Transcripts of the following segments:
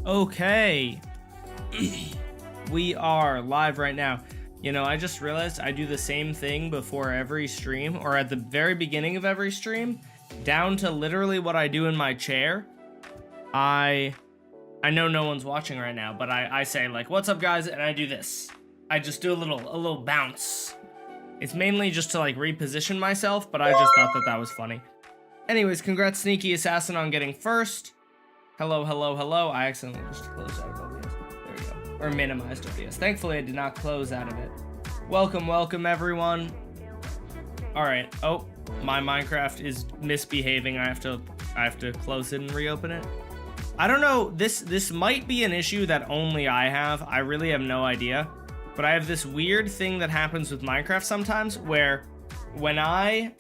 Okay. We are live right now. You know, I just realized I do the same thing before every stream, or at the very beginning of every stream, down to literally what I do in my chair. I know no one's watching right now, but I say like, "What's up, guys?" and I do this. I just do a little bounce. It's mainly just to like reposition myself, but I just thought that was funny. Anyways, congrats Sneaky Assassin on getting first. Hello, hello, hello. I accidentally just closed out of OBS. There we go. Or minimized OBS. Thankfully, I did not close out of it. Welcome, welcome, everyone. All right. Oh, my Minecraft is misbehaving. I have to close it and reopen it. I don't know. This might be an issue that only I have. I really have no idea. But I have this weird thing that happens with Minecraft sometimes, where when I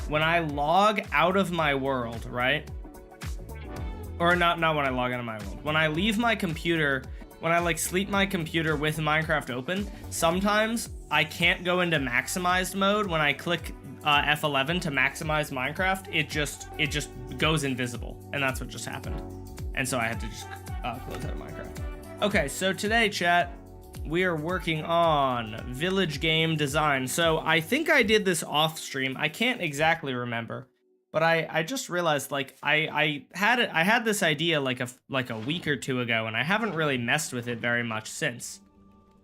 log out of my world, right? Or not when I log out of my world. When I leave my computer, when I like sleep my computer with Minecraft open, sometimes I can't go into maximized mode. When I click F11 to maximize Minecraft, it just goes invisible, and that's what just happened. And so I had to just close out of Minecraft. Okay, so today, chat, we are working on village game design. So I think I did this off stream. I can't exactly remember. But I just realized, like, I had this idea like a week or two ago, and I haven't really messed with it very much since.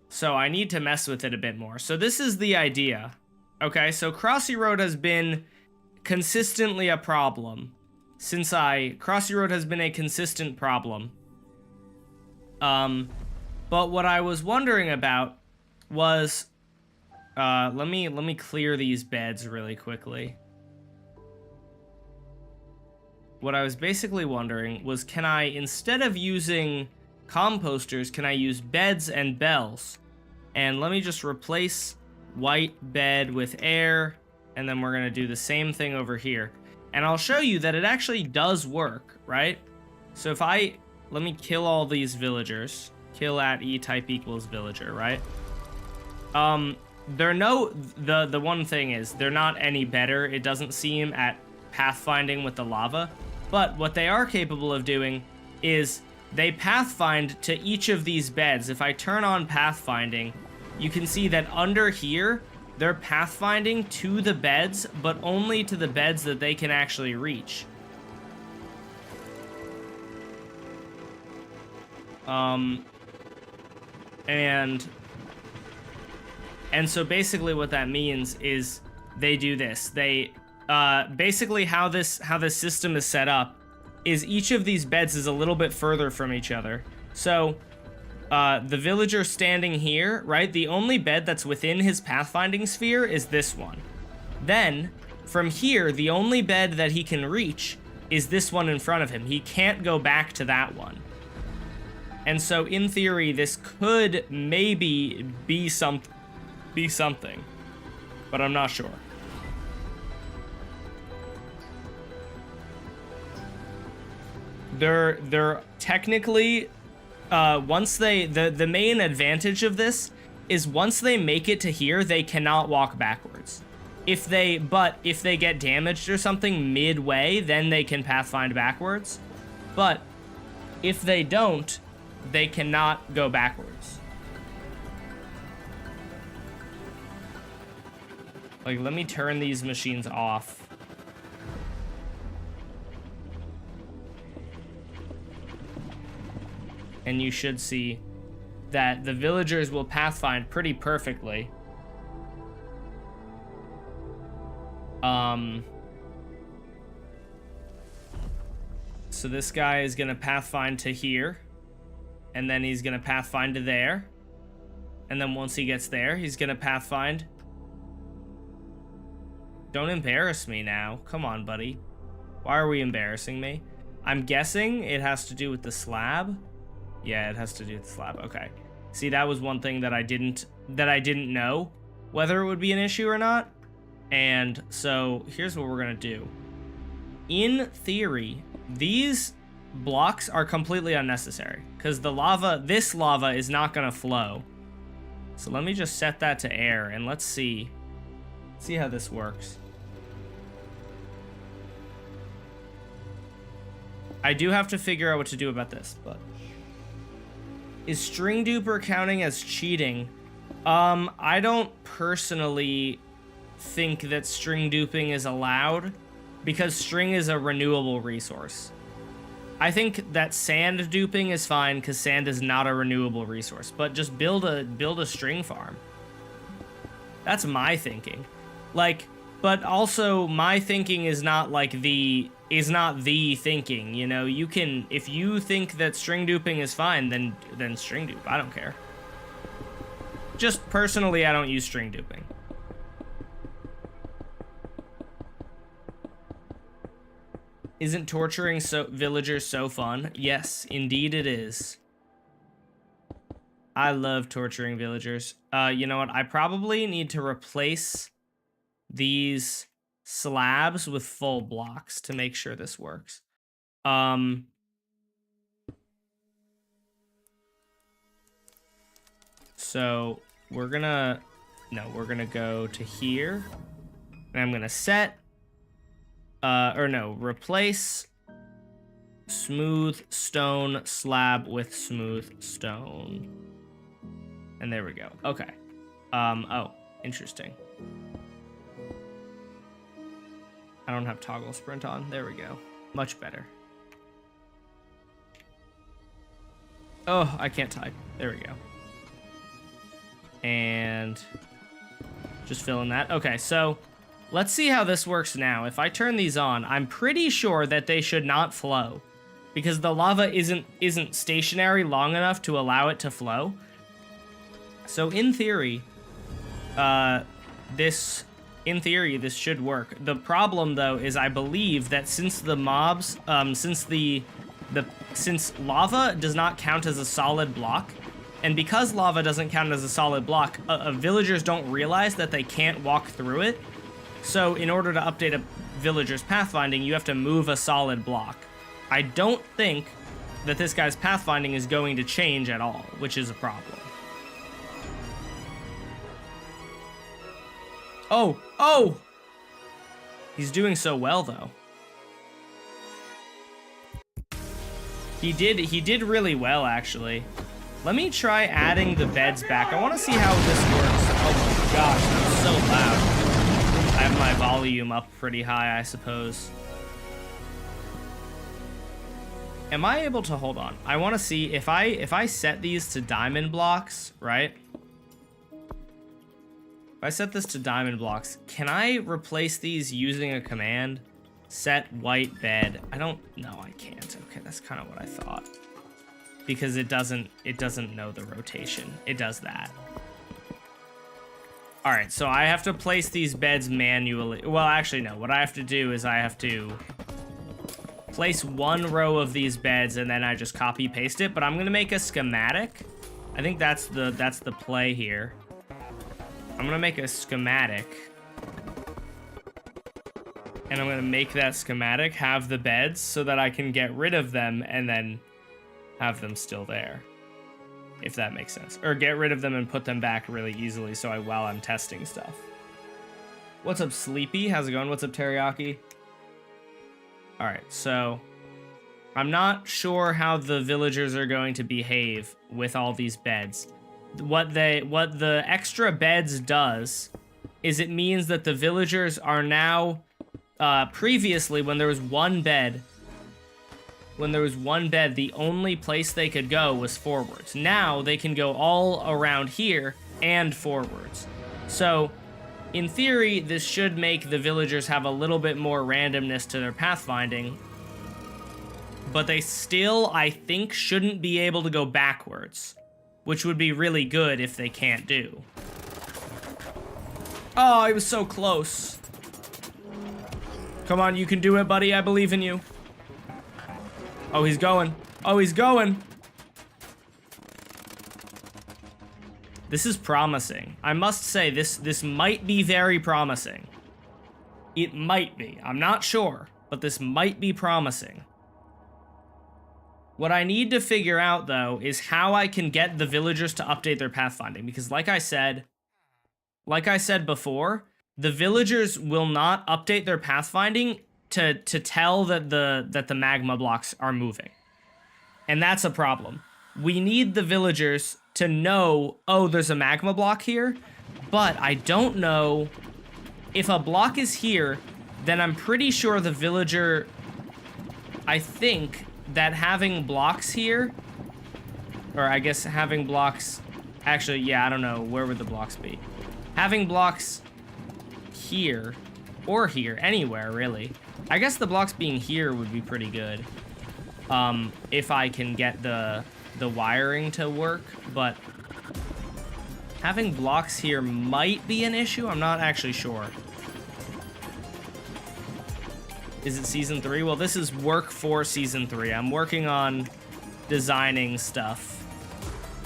So I need to mess with it a bit more. So this is the idea. Okay, so Crossy Road has been consistently a problem Crossy Road has been a consistent problem. But what I was wondering about was, let me clear these beds really quickly. What I was basically wondering was, can I, instead of using composters, can I use beds and bells? And let me just replace white bed with air, and then we're gonna do the same thing over here. And I'll show you that it actually does work, right? So if let me kill all these villagers. Kill at E type equals villager, right? The one thing is, they're not any better, it doesn't seem, at pathfinding with the lava. But what they are capable of doing is they pathfind to each of these beds. If I turn on pathfinding, you can see that under here, they're pathfinding to the beds, but only to the beds that they can actually reach. And so basically what that means is they do this. They basically how this system is set up is each of these beds is a little bit further from each other. So the villager standing here, right? The only bed that's within his pathfinding sphere is this one. Then from here, the only bed that he can reach is this one in front of him. He can't go back to that one. And so in theory, this could maybe be something, but I'm not sure. They're technically, once the main advantage of this is once they make it to here, they cannot walk backwards. If they get damaged or something midway, then they can pathfind backwards. But if they don't, they cannot go backwards. Like, let me turn these machines off. And you should see that the villagers will pathfind pretty perfectly. So this guy is gonna pathfind to here, and then he's gonna pathfind to there, and then once he gets there, he's gonna pathfind. Don't embarrass me now. Come on, buddy. Why are we embarrassing me? I'm guessing it has to do with the slab. Yeah, it has to do with the slab. Okay. See, that was one thing that I didn't know whether it would be an issue or not. And so here's what we're gonna do. In theory, these blocks are completely unnecessary because this lava is not gonna flow. So let me just set that to air and let's see how this works. I do have to figure out what to do about this, but... Is string duper counting as cheating? I don't personally think that string duping is allowed because string is a renewable resource. I think that sand duping is fine because sand is not a renewable resource, but just build a string farm. That's my thinking. Like, but also my thinking is not like the thinking, you know. You can, if you think that string duping is fine, then string dupe. I don't care. Just personally, I don't use string duping. Isn't torturing villagers so fun? Yes, indeed it is. I love torturing villagers. You know what? I probably need to replace these slabs with full blocks to make sure this works. So we're gonna go to here, and I'm gonna set, replace smooth stone slab with smooth stone. And there we go. Okay. Oh, interesting. I don't have toggle sprint on. There we go. Much better. Oh, I can't type. There we go. And just fill in that. Okay, so let's see how this works now. If I turn these on, I'm pretty sure that they should not flow because the lava isn't stationary long enough to allow it to flow. So in theory, this should work. The problem though is I believe that since the mobs, since lava does not count as a solid block, and because lava doesn't count as a solid block, villagers don't realize that they can't walk through it. So in order to update a villager's pathfinding, you have to move a solid block. I don't think that this guy's pathfinding is going to change at all, which is a problem. Oh! He's doing so well, though. He did really well, actually. Let me try adding the beds back. I want to see how this works. Oh my gosh, that's so loud. I have my volume up pretty high, I suppose. Am I able to, hold on. I want to see if I set these to diamond blocks, right? If I set this to diamond blocks, can I replace these using a command? Set white bed. No, I can't. Okay, that's kind of what I thought. Because it doesn't know the rotation. It does that. All right, so I have to place these beds manually. Well, actually, no. What I have to do is I have to place one row of these beds and then I just copy paste it. But I'm gonna make a schematic. I think that's the play here. I'm gonna make a schematic. And I'm gonna make that schematic have the beds so that I can get rid of them and then have them still there, if that makes sense. Or get rid of them and put them back really easily while I'm testing stuff. What's up, Sleepy? How's it going? What's up, Teriyaki? All right, so I'm not sure how the villagers are going to behave with all these beds. What the extra beds does is it means that the villagers are now, previously when there was one bed, the only place they could go was forwards. Now they can go all around here and forwards. So in theory, this should make the villagers have a little bit more randomness to their pathfinding, but they still, I think, shouldn't be able to go backwards, which would be really good if they can't do. Oh, I was so close. Come on, you can do it, buddy. I believe in you. Oh, he's going. Oh, he's going. This is promising. I must say, this might be very promising. It might be. I'm not sure, but this might be promising. What I need to figure out, though, is how I can get the villagers to update their pathfinding. Because like I said before, the villagers will not update their pathfinding to tell that the magma blocks are moving. And that's a problem. We need the villagers to know, oh, there's a magma block here, but I don't know if a block is here, then I'm pretty sure the villager, I think that having blocks here, or I guess having blocks, actually, yeah, I don't know, where would the blocks be? Having blocks here, or here, anywhere, really. I guess the blocks being here would be pretty good, if I can get the wiring to work, but having blocks here might be an issue. I'm not actually sure. Is it season 3? Well, this is work for season 3. I'm working on designing stuff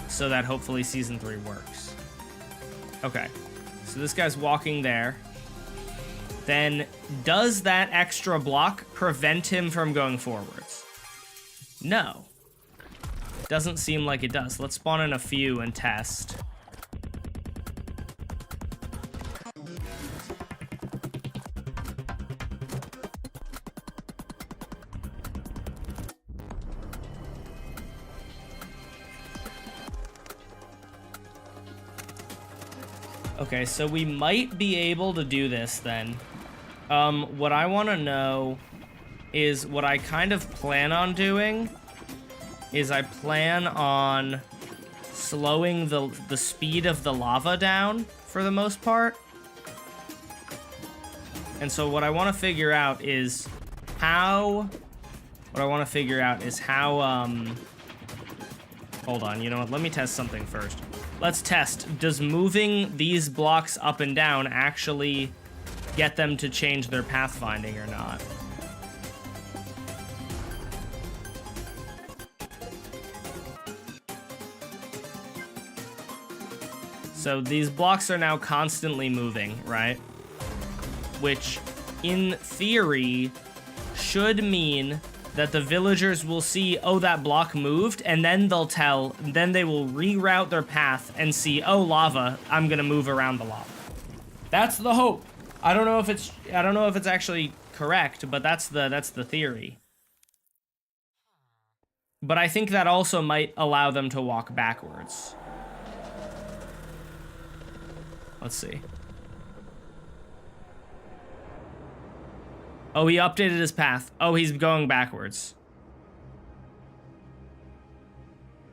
so that hopefully season 3 works. Okay, so this guy's walking there. Then does that extra block prevent him from going forwards? No. Doesn't seem like it does. Let's spawn in a few and test. Okay, so we might be able to do this then. What I want to know is what I kind of plan on doing is I plan on slowing the speed of the lava down for the most part. And so what I want to figure out is how... hold on, you know what? Let me test something first. Let's test. Does moving these blocks up and down actually get them to change their pathfinding or not? So these blocks are now constantly moving, right? Which, in theory, should mean that the villagers will see, oh, that block moved, and then then they will reroute their path and see, oh, lava, I'm gonna move around the lava. That's the hope. I don't know if it's actually correct, but that's the theory. But I think that also might allow them to walk backwards. Let's see. Oh, he updated his path. Oh, he's going backwards.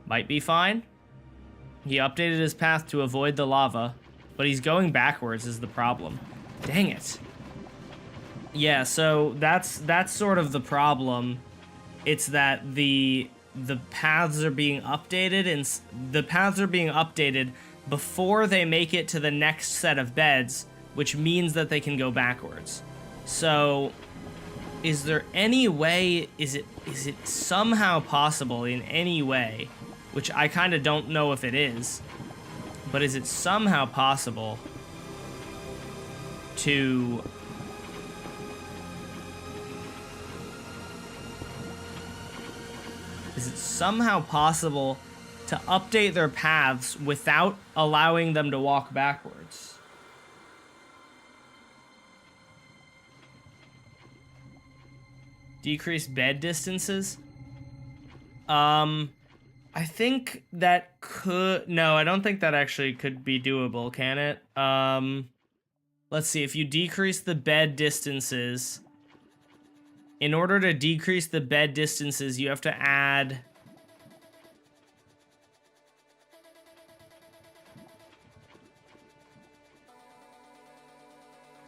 Might be fine. He updated his path to avoid the lava, but he's going backwards is the problem. Dang it. Yeah, so that's sort of the problem. It's that the paths are being updated, and the paths are being updated before they make it to the next set of beds, which means that they can go backwards. So, is there any way, is it somehow possible in any way, which I kind of don't know if it is, but is it somehow possible to to update their paths without allowing them to walk backwards? Decrease bed distances? I think that could... No, I don't think that actually could be doable, can it? Let's see, if you decrease the bed distances... In order to decrease the bed distances, you have to add...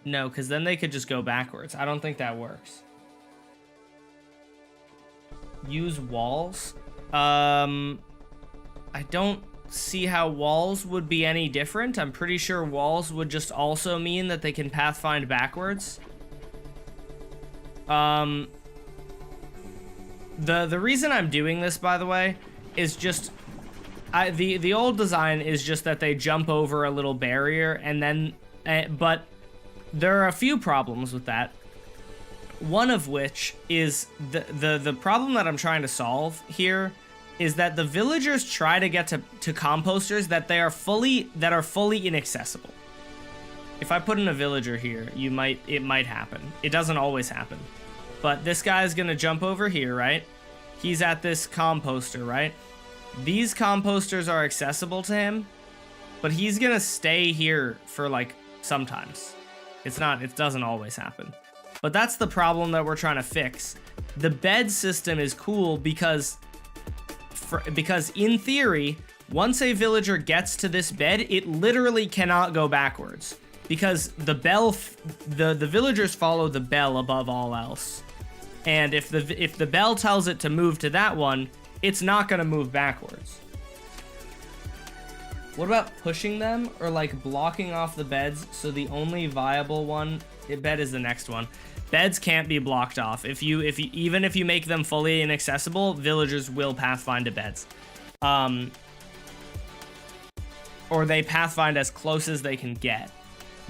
No, because then they could just go backwards. I don't think that works. Use walls? I don't see how walls would be any different. I'm pretty sure walls would just also mean that they can pathfind backwards. The reason I'm doing this, by the way, is just... the old design is just that they jump over a little barrier and then... but there are a few problems with that. One of which is the problem that I'm trying to solve here is that the villagers try to get to composters that are fully inaccessible. If I put in a villager here, it might happen. It doesn't always happen. But this guy's gonna jump over here, right? He's at this composter, right? These composters are accessible to him, but he's gonna stay here for like sometimes. It doesn't always happen. But that's the problem that we're trying to fix. The bed system is cool because in theory, once a villager gets to this bed, it literally cannot go backwards because the villagers follow the bell above all else. And if the bell tells it to move to that one, it's not gonna move backwards. What about pushing them or like blocking off the beds so the only viable bed is the next one? Beds can't be blocked off. Even if you make them fully inaccessible, villagers will pathfind to beds. Or they pathfind as close as they can get.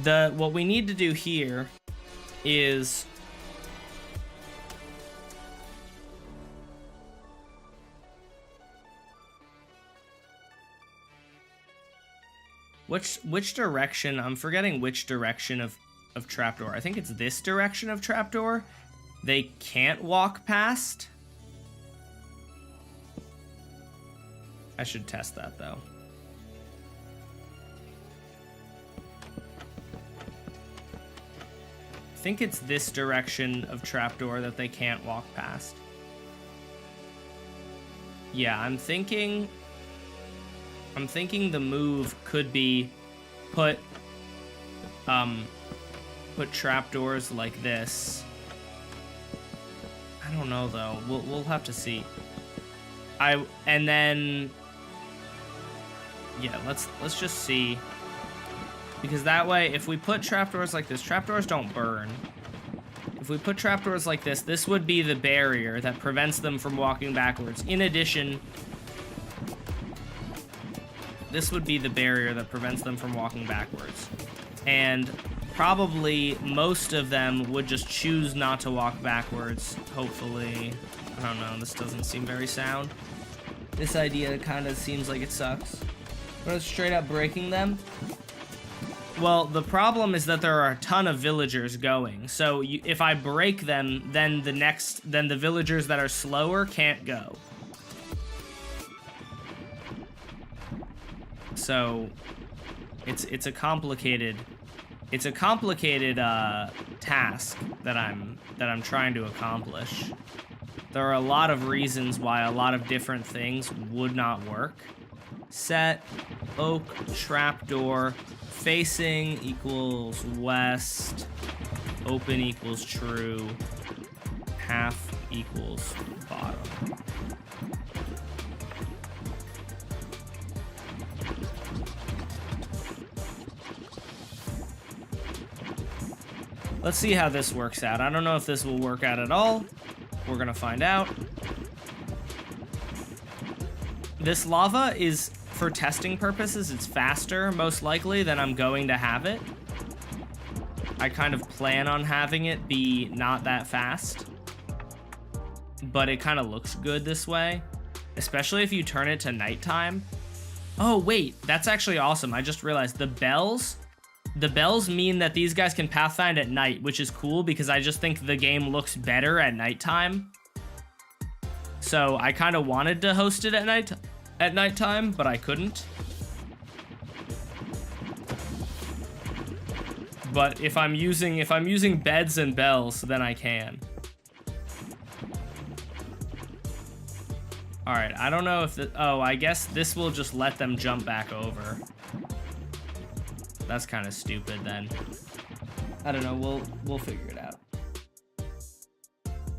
What we need to do here is which direction? I'm forgetting which direction of trapdoor. I think it's this direction of trapdoor. They can't walk past. I should test that though. I think it's this direction of trapdoor that they can't walk past. Yeah, I'm thinking the move could be put trapdoors like this. I don't know though. We'll have to see. And then yeah, let's just see. Because that way, if we put trapdoors like this, trapdoors don't burn. If we put trapdoors like this would be the barrier that prevents them from walking backwards. In addition, this would be the barrier that prevents them from walking backwards. And probably most of them would just choose not to walk backwards, hopefully. I don't know, this doesn't seem very sound. This idea kind of seems like it sucks. But straight up breaking them. Well, the problem is that there are a ton of villagers going. So if I break them, then the villagers that are slower can't go. So it's a complicated task that I'm trying to accomplish. There are a lot of reasons why a lot of different things would not work. Set oak trapdoor facing equals west, open equals true, half equals bottom. Let's see how this works out. I don't know if this will work out at all. We're gonna find out. This lava is, for testing purposes, it's faster, most likely, than I'm going to have it. I kind of plan on having it be not that fast. But it kind of looks good this way. Especially if you turn it to nighttime. Oh, wait, that's actually awesome. I just realized the bells mean that these guys can pathfind at night, which is cool because I just think the game looks better at nighttime. So I kind of wanted to host it at nighttime, but I couldn't. But if I'm using beds and bells, then I can. All right, I don't know if oh, I guess this will just let them jump back over. That's kind of stupid then. I don't know, we'll figure it out.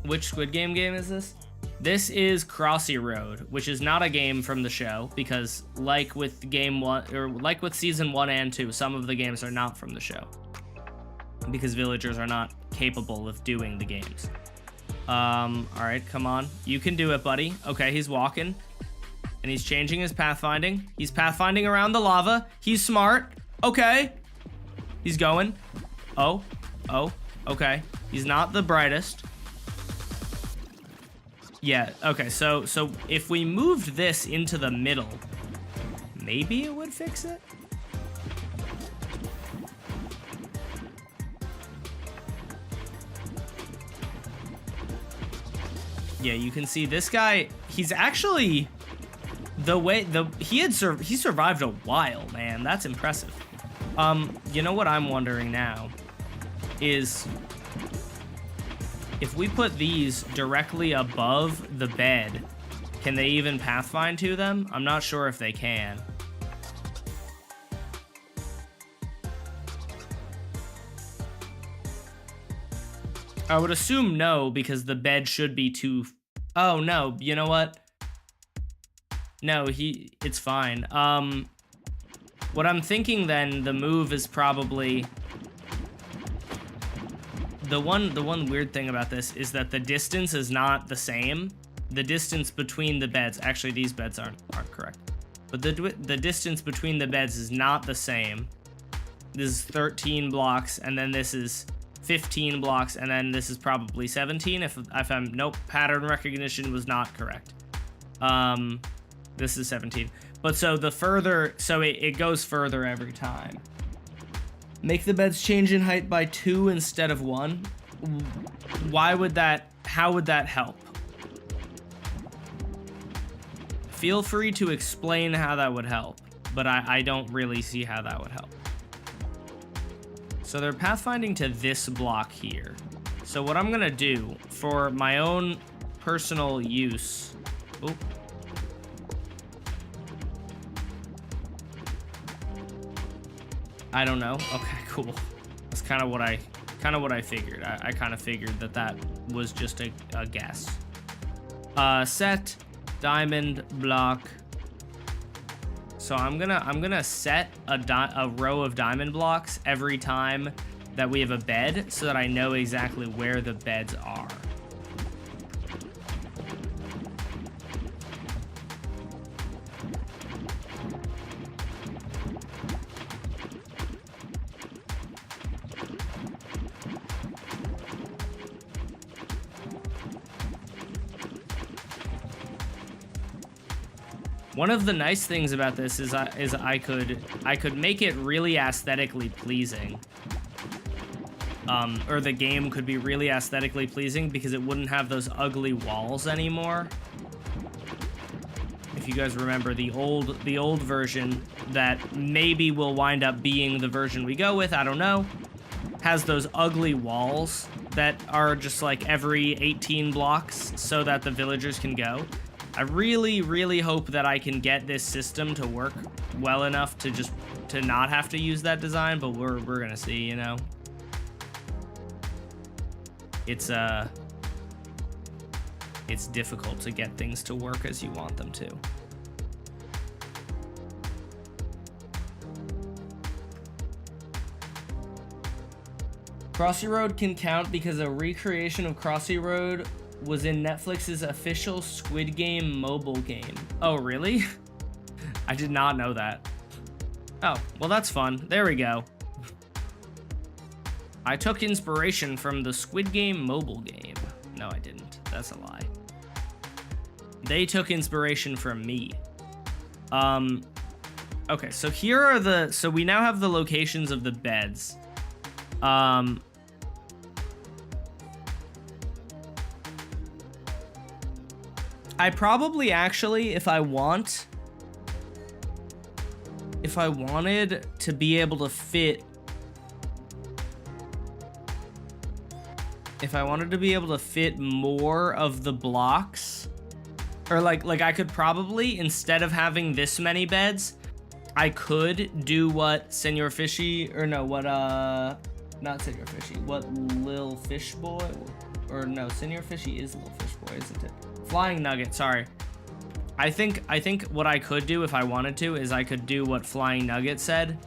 Which Squid Game is this? This is Crossy Road, which is not a game from the show because like with game 1 or like with season 1 and 2, some of the games are not from the show because villagers are not capable of doing the games. All right, come on. You can do it, buddy. Okay, he's walking and he's changing his pathfinding. He's pathfinding around the lava. He's smart. Okay. He's going. Oh, okay. He's not the brightest. Yeah, okay, so if we moved this into the middle, maybe it would fix it? Yeah, you can see this guy, he's actually, he survived a while, man. That's impressive. You know what I'm wondering now is if we put these directly above the bed, can they even pathfind to them? I'm not sure if they can. I would assume no, because the bed should be too... Oh, no, you know what? No, it's fine. What I'm thinking then, the move is probably... The one weird thing about this is that the distance is not the same. The distance between the beds... Actually, these beds aren't correct. But the distance between the beds is not the same. This is 13 blocks, and then this is 15 blocks, and then this is probably 17. If I'm... Nope, pattern recognition was not correct. This is 17. But so the further... So it goes further every time. Make the beds change in height by 2 instead of 1. Why would that... How would that help? Feel free to explain how that would help, but I don't really see how that would help. So they're pathfinding to this block here. So what I'm gonna do for my own personal use... Oh. I don't know. Okay, cool. That's kind of what I figured. I kind of figured that was just a guess. Set diamond block. So I'm gonna set a row of diamond blocks every time that we have a bed, so that I know exactly where the beds are. One of the nice things about this is I could make it really aesthetically pleasing. Or the game could be really aesthetically pleasing because it wouldn't have those ugly walls anymore. If you guys remember the old version that maybe will wind up being the version we go with, I don't know, has those ugly walls that are just like every 18 blocks so that the villagers can go. I really, really hope that I can get this system to work well enough to not have to use that design, but we're gonna see, you know. It's difficult to get things to work as you want them to. Crossy Road can count because a recreation of Crossy Road was in Netflix's official Squid Game mobile game. Oh, really? I did not know that. Oh, well, that's fun. There we go. I took inspiration from the Squid Game mobile game. No, I didn't. That's a lie. They took inspiration from me. Okay, so here are so we now have the locations of the beds. I probably actually, if I wanted to be able to fit, more of the blocks, or like I could probably, instead of having this many beds, I could do what Senor Fishy, or no, what, not Senor Fishy, what Lil Fish Boy, or no, Senor Fishy is Lil Fish Boy, isn't it? Flying Nugget, sorry. I think what I could do if I wanted to is I could do what Flying Nugget said.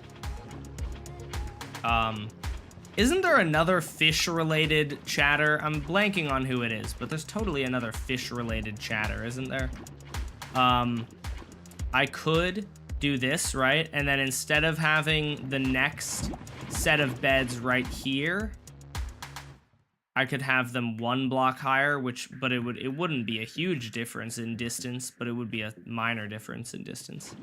Isn't there another fish-related chatter? I'm blanking on who it is, but there's totally another fish-related chatter, isn't there? I could do this, right? And then instead of having the next set of beds right here, I could have them 1 block higher, but it wouldn't be a huge difference in distance, but it would be a minor difference in distance.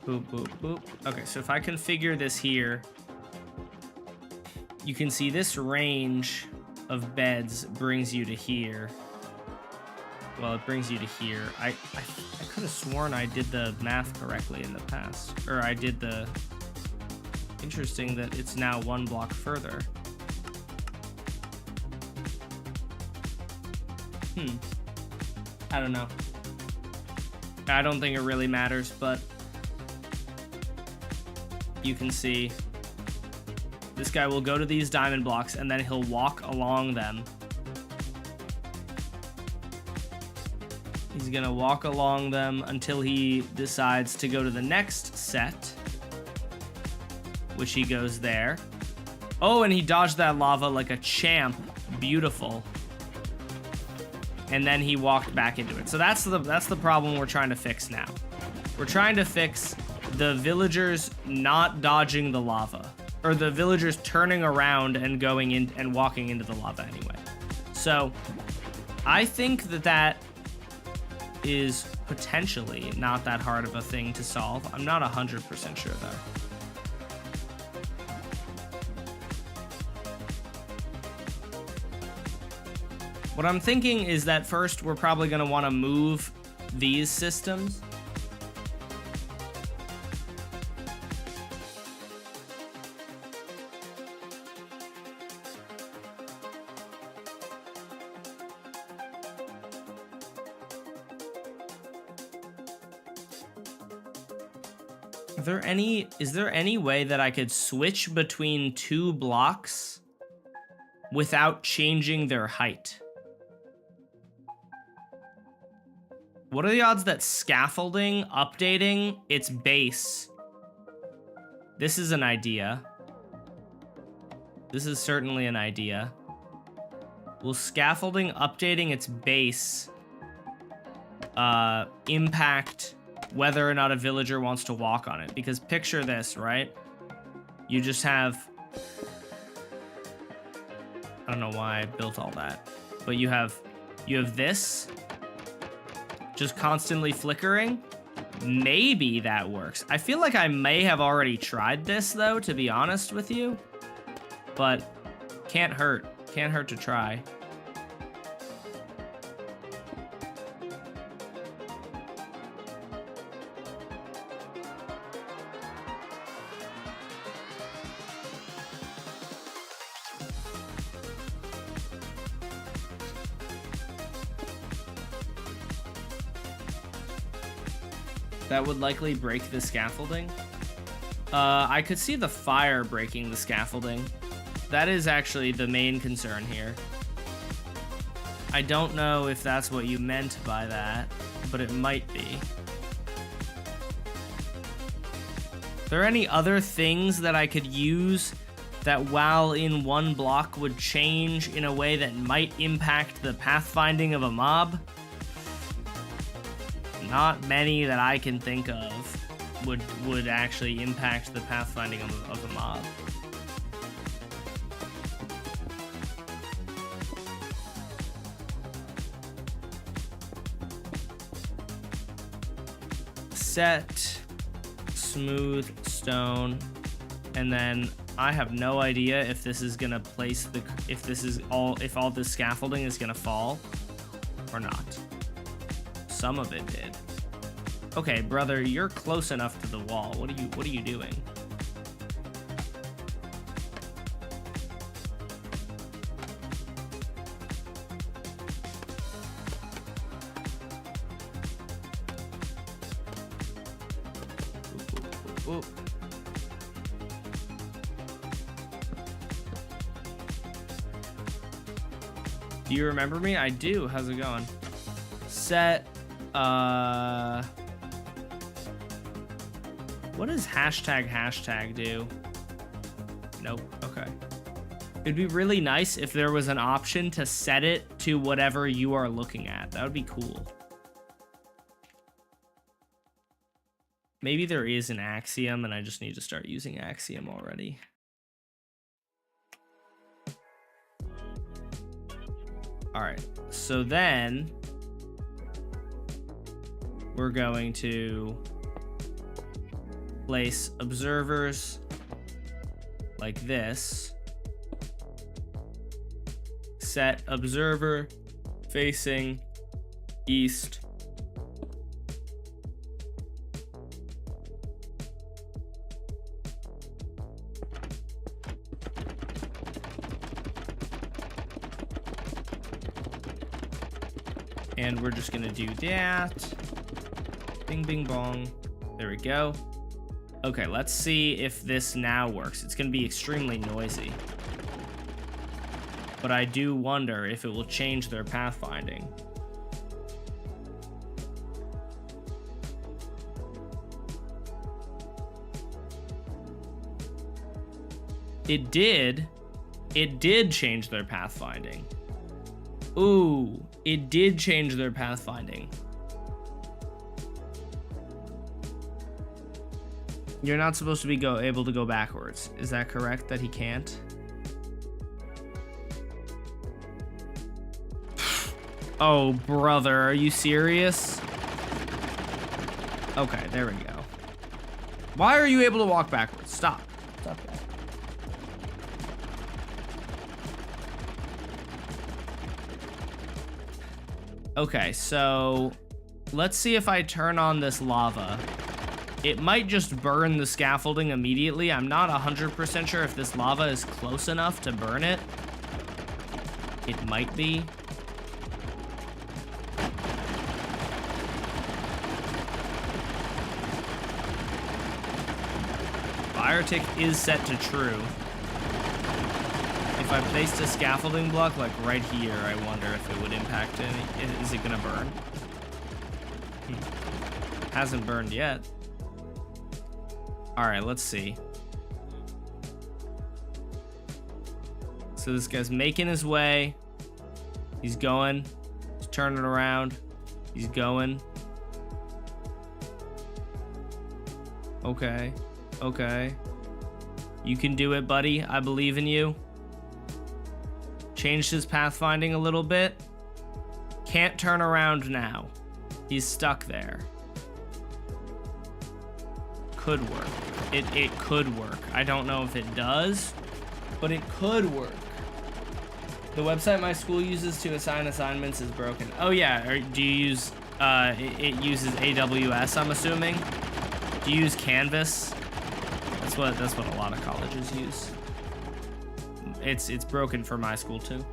Boop, boop, boop. Okay, so if I configure this here, you can see this range of beds brings you to here. Well, it brings you to here. I could have sworn I did the math correctly in the past. Or I did the... Interesting that it's now 1 block further. I don't know. I don't think it really matters, but... You can see... This guy will go to these diamond blocks, and then he'll walk along them. He's gonna walk along them until he decides to go to the next set, which he goes there. Oh, and he dodged that lava like a champ. Beautiful. And then he walked back into it. So that's the problem we're trying to fix now. We're trying to fix the villagers not dodging the lava, or the villagers turning around and going in and walking into the lava anyway. So I think that is potentially not that hard of a thing to solve. I'm not 100% sure though. What I'm thinking is that first we're probably going to want to move these systems. Is there any way that I could switch between 2 blocks without changing their height? What are the odds that scaffolding updating its base? This is an idea. This is certainly an idea. Will scaffolding updating its base impact whether or not a villager wants to walk on it? Because picture this, right? You just have... I don't know why I built all that. But you have this just constantly flickering. Maybe that works. I feel like I may have already tried this, though, to be honest with you. But can't hurt. Can't hurt to try. That would likely break the scaffolding. I could see the fire breaking the scaffolding. That is actually the main concern here. I don't know if that's what you meant by that, but it might be. Are there any other things that I could use that while in 1 block would change in a way that might impact the pathfinding of a mob? Not many that I can think of would actually impact the pathfinding of a mob. Set, smooth, stone, and then I have no idea if this is gonna place the, if all this scaffolding is gonna fall or not. Some of it did. Okay, brother, you're close enough to the wall. What are you doing? Ooh. Do you remember me? I do. How's it going? Set, what does hashtag do? Nope. Okay. It'd be really nice if there was an option to set it to whatever you are looking at. That would be cool. Maybe there is an axiom and I just need to start using axiom already. All right. So then we're going to place observers like this. Set observer facing east. And we're just gonna do that. Bing, bing, bong. There we go. Okay, let's see if this now works. It's gonna be extremely noisy. But I do wonder if it will change their pathfinding. It did change their pathfinding. Ooh, it did change their pathfinding. You're not supposed to be able to go backwards. Is that correct that he can't? Oh, brother, are you serious? Okay, there we go. Why are you able to walk backwards? Stop. Stop that. Okay, so let's see if I turn on this lava. It might just burn the scaffolding immediately. I'm not 100% sure if this lava is close enough to burn it. It might be. Fire tick is set to true. If I placed a scaffolding block like right here, I wonder if it would impact any. Is it gonna burn? Hasn't burned yet. All right, let's see. So this guy's making his way. He's going. He's turning around. He's going. Okay. Okay. You can do it, buddy. I believe in you. Changed his pathfinding a little bit. Can't turn around now. He's stuck there. Could work. It could work. I don't know if it does, but it could work. The website my school uses to assign assignments is broken. Oh yeah, or do you use, it uses AWS, I'm assuming? Do you use Canvas? That's what a lot of colleges use. It's broken for my school too.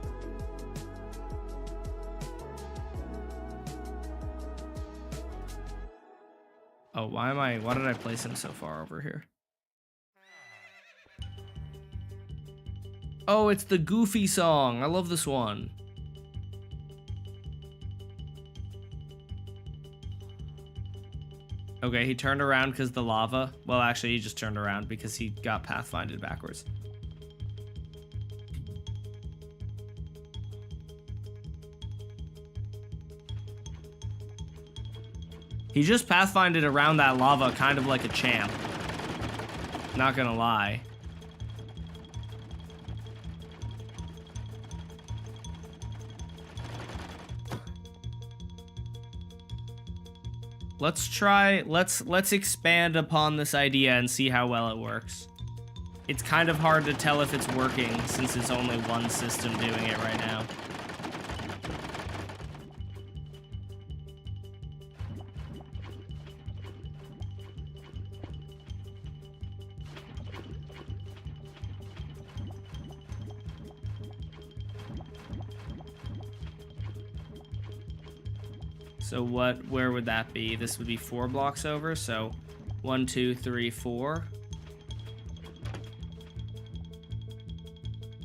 Oh, why did I place him so far over here? Oh, it's the Goofy song. I love this one. Okay, he turned around because the lava. Well, actually, he just turned around because he got pathfinded backwards. He just pathfinded around that lava kind of like a champ. Not gonna lie. Let's expand upon this idea and see how well it works. It's kind of hard to tell if it's working since it's only one system doing it right now. So where would that be? This would be 4 blocks over, so 1, 2, 3, 4.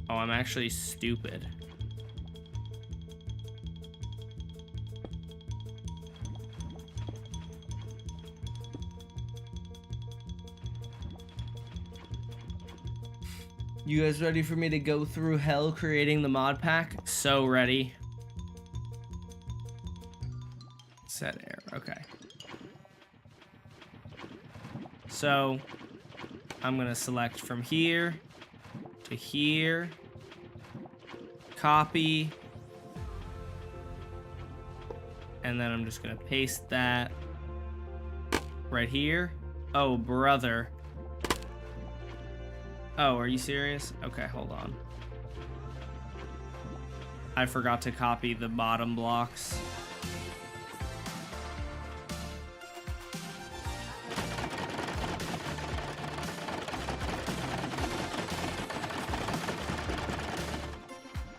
Oh, I'm actually stupid. You guys ready for me to go through hell creating the mod pack? So ready. Set error, okay. So I'm gonna select from here to here, copy, and then I'm just gonna paste that right here. Oh, brother. Oh, are you serious? Okay, hold on. I forgot to copy the bottom blocks.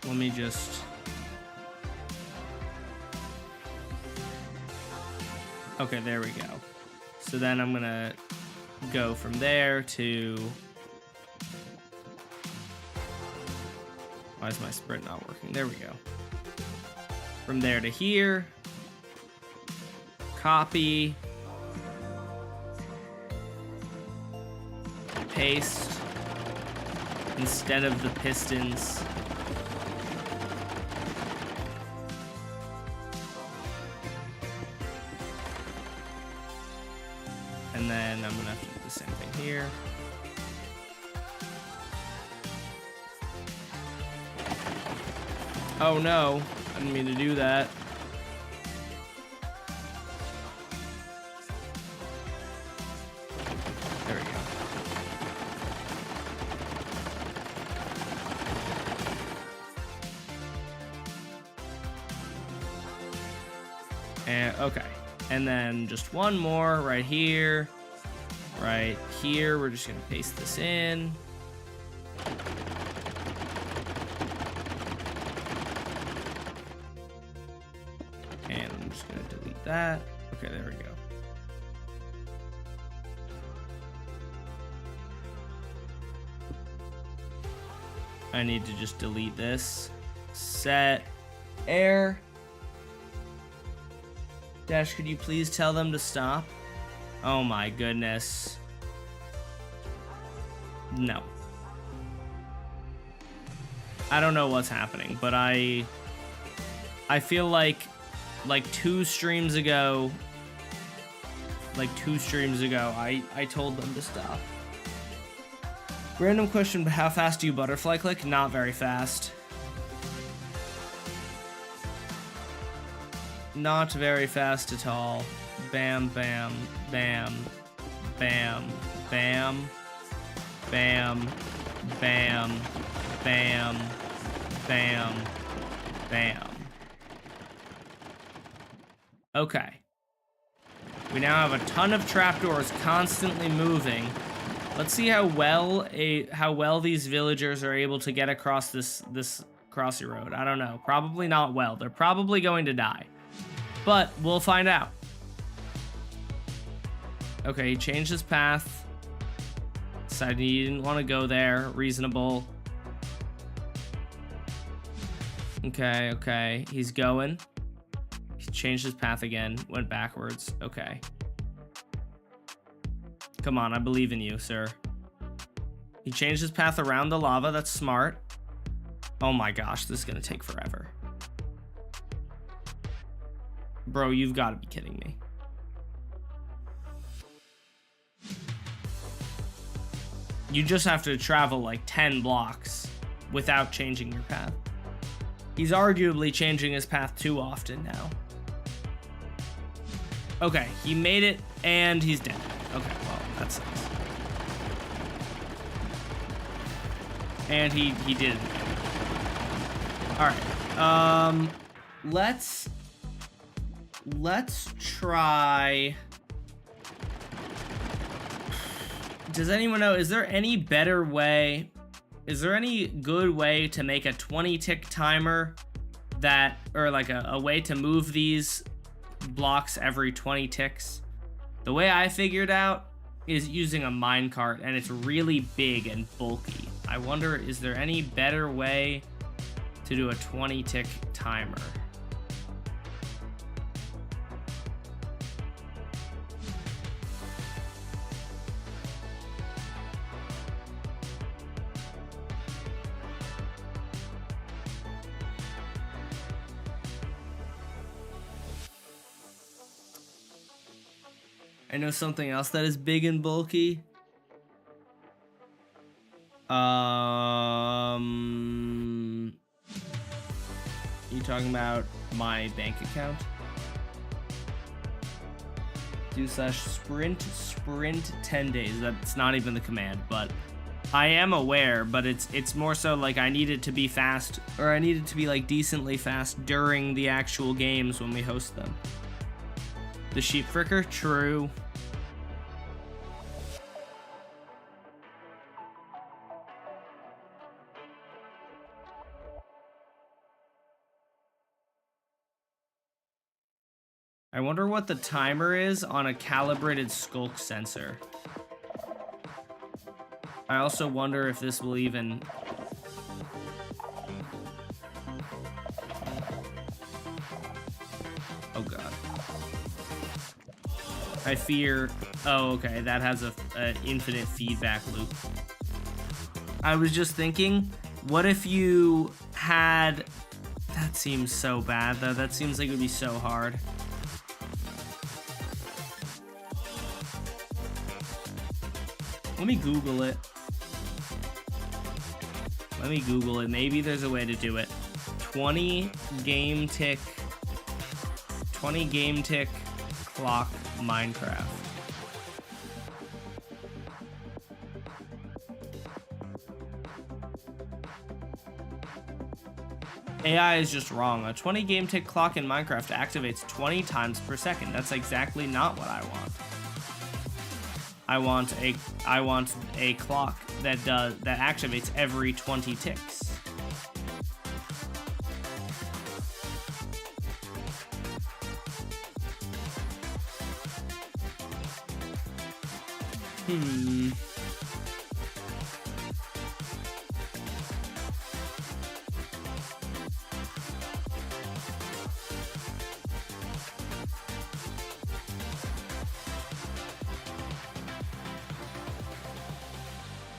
Let me just... Okay, there we go. So then I'm gonna go from there to... Why is my sprint not working? There we go. From there to here. Copy. Paste. Instead of the pistons. And then I'm gonna have to do the same thing here. Oh no, I didn't mean to do that. There we go. And okay. And then just one more right here. Right here, we're just gonna paste this in. And I'm just gonna delete that. Okay, there we go. I need to just delete this. Set air. Dash, could you please tell them to stop? Oh my goodness. No. I don't know what's happening, but I feel like two streams ago, I told them to stop. Random question, but how fast do you butterfly click? Not very fast. Not very fast at all. Bam, bam, bam, bam, bam, bam, bam, bam, bam, bam. Okay. We now have a ton of trapdoors constantly moving. Let's see how well these villagers are able to get across this crossy road. I don't know. Probably not well. They're probably going to die. But we'll find out. Okay, he changed his path. Decided he didn't want to go there. Reasonable. Okay. He's going. He changed his path again. Went backwards. Okay. Come on, I believe in you, sir. He changed his path around the lava. That's smart. Oh my gosh, this is gonna take forever. Bro, you've got to be kidding me. You just have to travel like 10 blocks without changing your path. He's arguably changing his path too often now. Okay, he made it and he's dead. Okay, well, that sucks. And he did it again. Alright. Let's try... Does anyone know, is there any better way? Is there any good way to make a 20-tick timer that, or like a way to move these blocks every 20 ticks? The way I figured out is using a minecart, and it's really big and bulky. I wonder, is there any better way to do a 20-tick timer? I know something else that is big and bulky. You talking about my bank account? /sprint 10 days. That's not even the command, but I am aware, but it's more so like I need it to be fast, or I need it to be like decently fast during the actual games when we host them. The sheep fricker, true. I wonder what the timer is on a calibrated skulk sensor. I also wonder if this will even... Oh god. I fear... Oh, okay, that has a infinite feedback loop. I was just thinking, what if you had... That seems so bad, though. That seems like it would be so hard. Let me Google it. Let me Google it. Maybe there's a way to do it. 20 game tick clock Minecraft. AI is just wrong. A 20 game tick clock in Minecraft activates 20 times per second. That's exactly not what I want. I want a clock that activates every 20 ticks.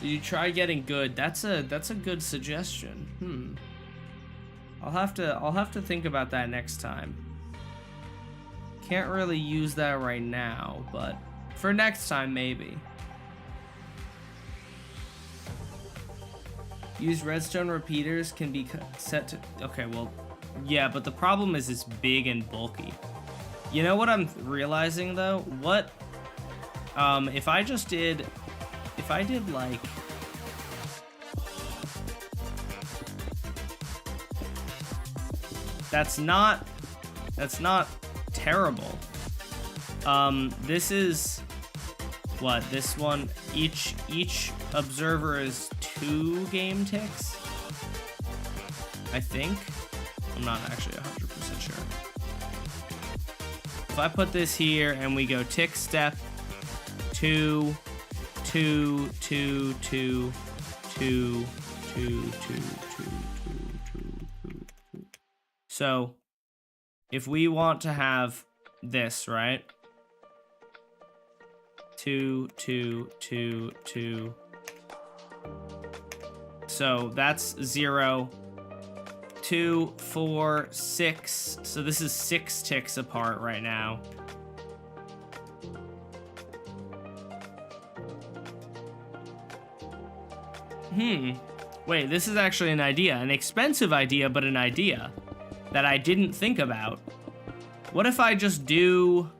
Did you try getting good? That's a good suggestion. I'll have to think about that next time. Can't really use that right now, but for next time maybe. Use redstone repeaters can be set to... Okay, well, yeah, but the problem is it's big and bulky. You know what I'm realizing though? What if I did like... That's not terrible. This is what, this one, each observer is 2 game ticks, I think. I'm not actually 100% sure. If I put this here and we go tick step 2 2 2 2 2 2 2 2. So if we want to have this, right? 2 2 2 2. So that's 0 2 4 6. So this is 6 ticks apart right now. Wait, this is actually an idea. An expensive idea, but an idea that I didn't think about. What if I just do...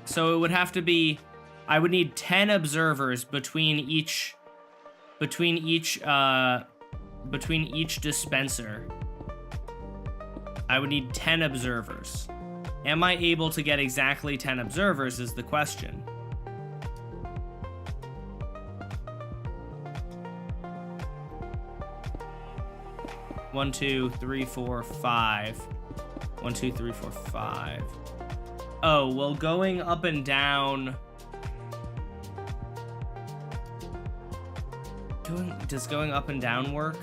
So it would have to be... I would need 10 observers between each dispenser. I would need 10 observers. Am I able to get exactly 10 observers is the question. One, 2, 3, 4, 5. 1, 2, 3, 4, 5. Oh, well, going up and down... Does going up and down work?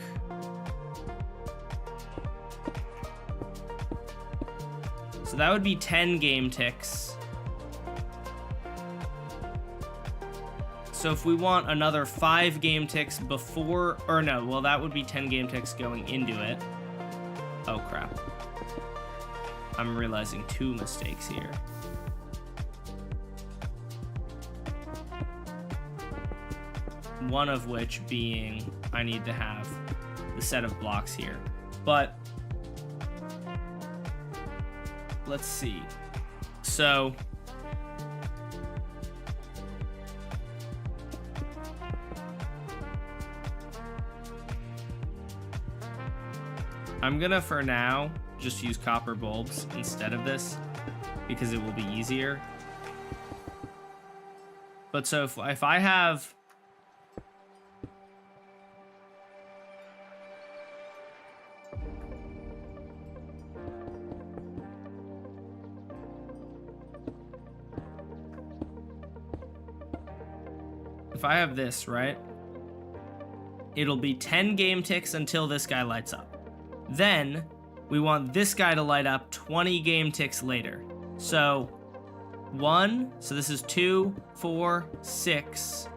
So that would be 10 game ticks. So if we want another 5 game ticks before, or no, well, that would be 10 game ticks going into it. Oh, crap. I'm realizing 2 mistakes here. One of which being I need to have the set of blocks here. But let's see. So I'm gonna, for now, just use copper bulbs instead of this because it will be easier. But so if I have... If I have this, right? It'll be 10 game ticks until this guy lights up. Then we want this guy to light up 20 game ticks later. So 1, so this is 2, 4, 6,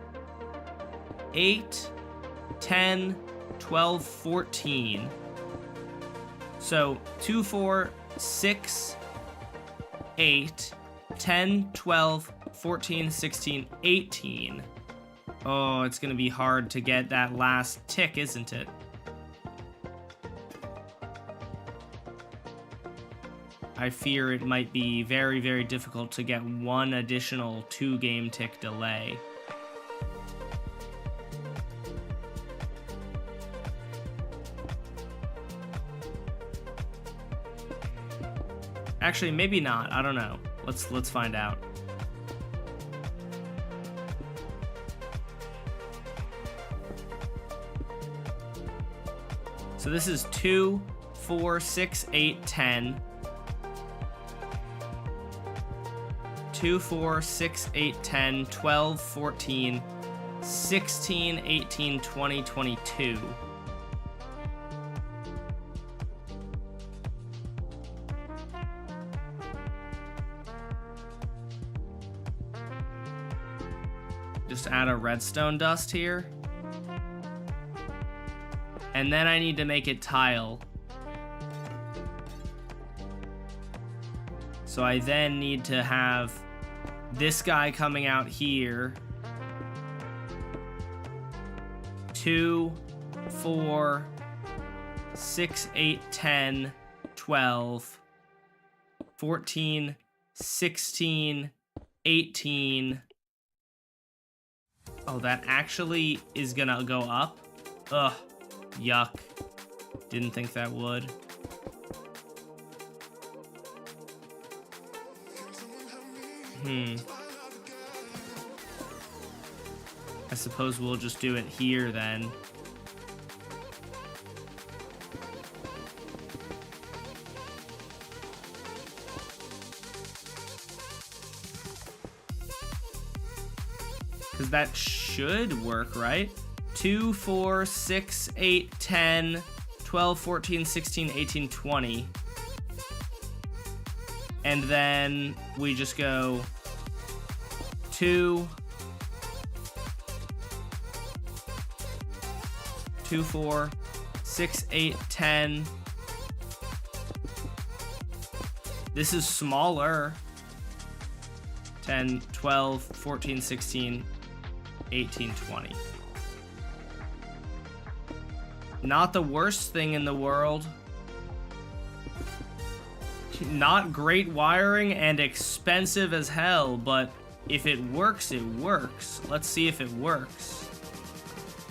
8, 10, 12, 14. So 2, 4, 6, 8, 10, 12, 14, 16, 18. Oh, it's gonna be hard to get that last tick, isn't it? I fear it might be very, very difficult to get one additional 2 game tick delay. Actually, maybe not. I don't know. Let's find out. So this is 2, 4, 6, 8, 10. 2, 4, 6, 8, 10, 12, 14, 16, 18, 20, 22. Just add a redstone dust here. And then I need to make it tile. So I then need to have this guy coming out here. 2, 4, 6, 8, 10, 12, 14, 16, 18. Oh, that actually is gonna go up? Ugh. Yuck. Didn't think that would. I suppose we'll just do it here then. Because that should work, right? 2, 4, 6, 8, 10, 12, 14, 16, 18, 20. And then we just go 2, 2, 4, 6, 8, 10. This is smaller. 10, 12, 14, 16, 18, 20. Not the worst thing in the world. Not great wiring and expensive as hell, but if it works, it works. Let's see if it works.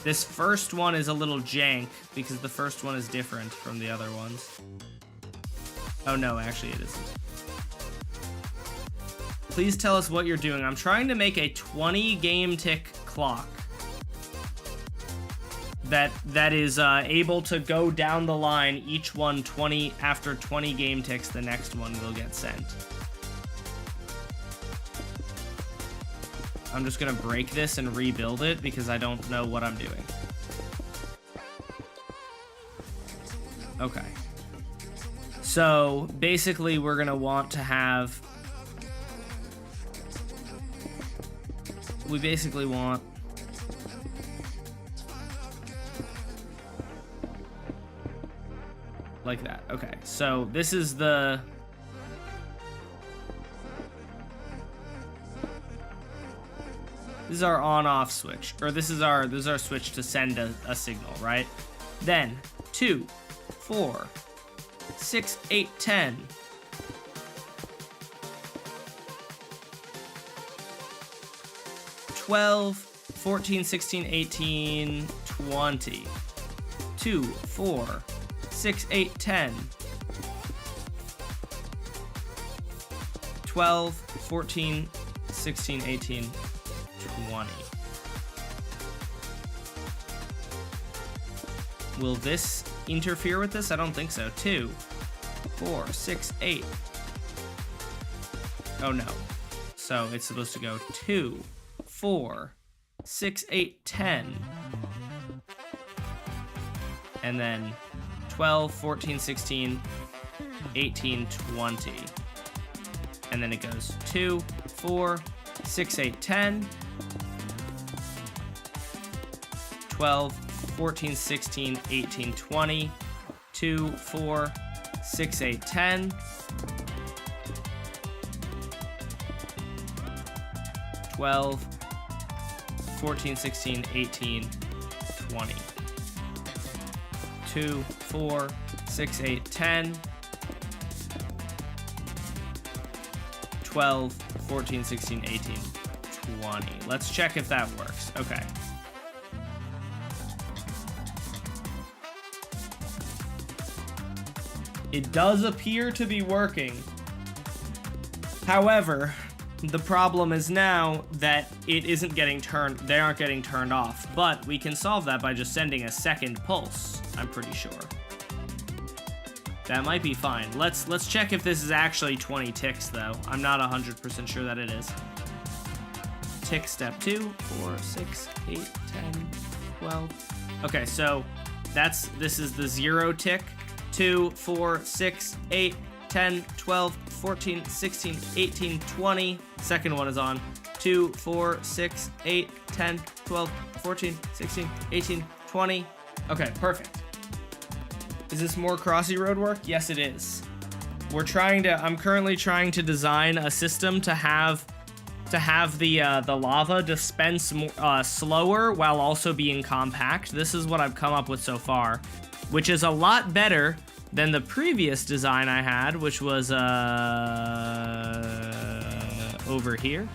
This first one is a little jank because the first one is different from the other ones. Oh no, actually it isn't. Please tell us what you're doing. I'm trying to make a 20 game tick clock that is able to go down the line, each one 20, after 20 game ticks, the next one will get sent. I'm just gonna break this and rebuild it because I don't know what I'm doing. Okay. So basically we're gonna want to have, we basically want like that. Okay, so this is the, this is our on-off switch, or this is our switch to send a signal, right? Then 2, 4, 6, 8, 10, 12, 14, 16, 18, 20. 2, 4, 6, 8, 10. 12, 14, 16, 18, 20. Will this interfere with this? I don't think so. 2, 4, 6, 8. Oh no. So it's supposed to go 2, 4, 6, 8, 10. And then 12, 14, 16, 18, 20. And then it goes 2, 4, 6, 8, 10. 12, 14, 16, 18, 20. 2, 4, 6, 8, 10. 12, 14, 16, 18, 20. 2, 4, 6, 8, 10. 12, 14, 16, 18, 20. Let's check if that works. Okay. It does appear to be working. However, the problem is now that it isn't getting turned, they aren't getting turned off, but we can solve that by just sending a second pulse, I'm pretty sure. That might be fine. Let's check if this is actually 20 ticks though. I'm not 100% sure that it is. Tick step 2, 4, 6, 8, 10, 12. Okay, so this is the 0 tick. 2, 4, 6, 8, 10, 12, 14, 16, 18, 20. Second one is on. 2, 4, 6, 8, 10, 12, 14, 16, 18, 20. Okay, perfect. Is this more Crossy Road work? Yes, it is. I'm currently trying to design a system to have the lava dispense more, slower while also being compact. This is what I've come up with so far, which is a lot better than the previous design I had, which was over here.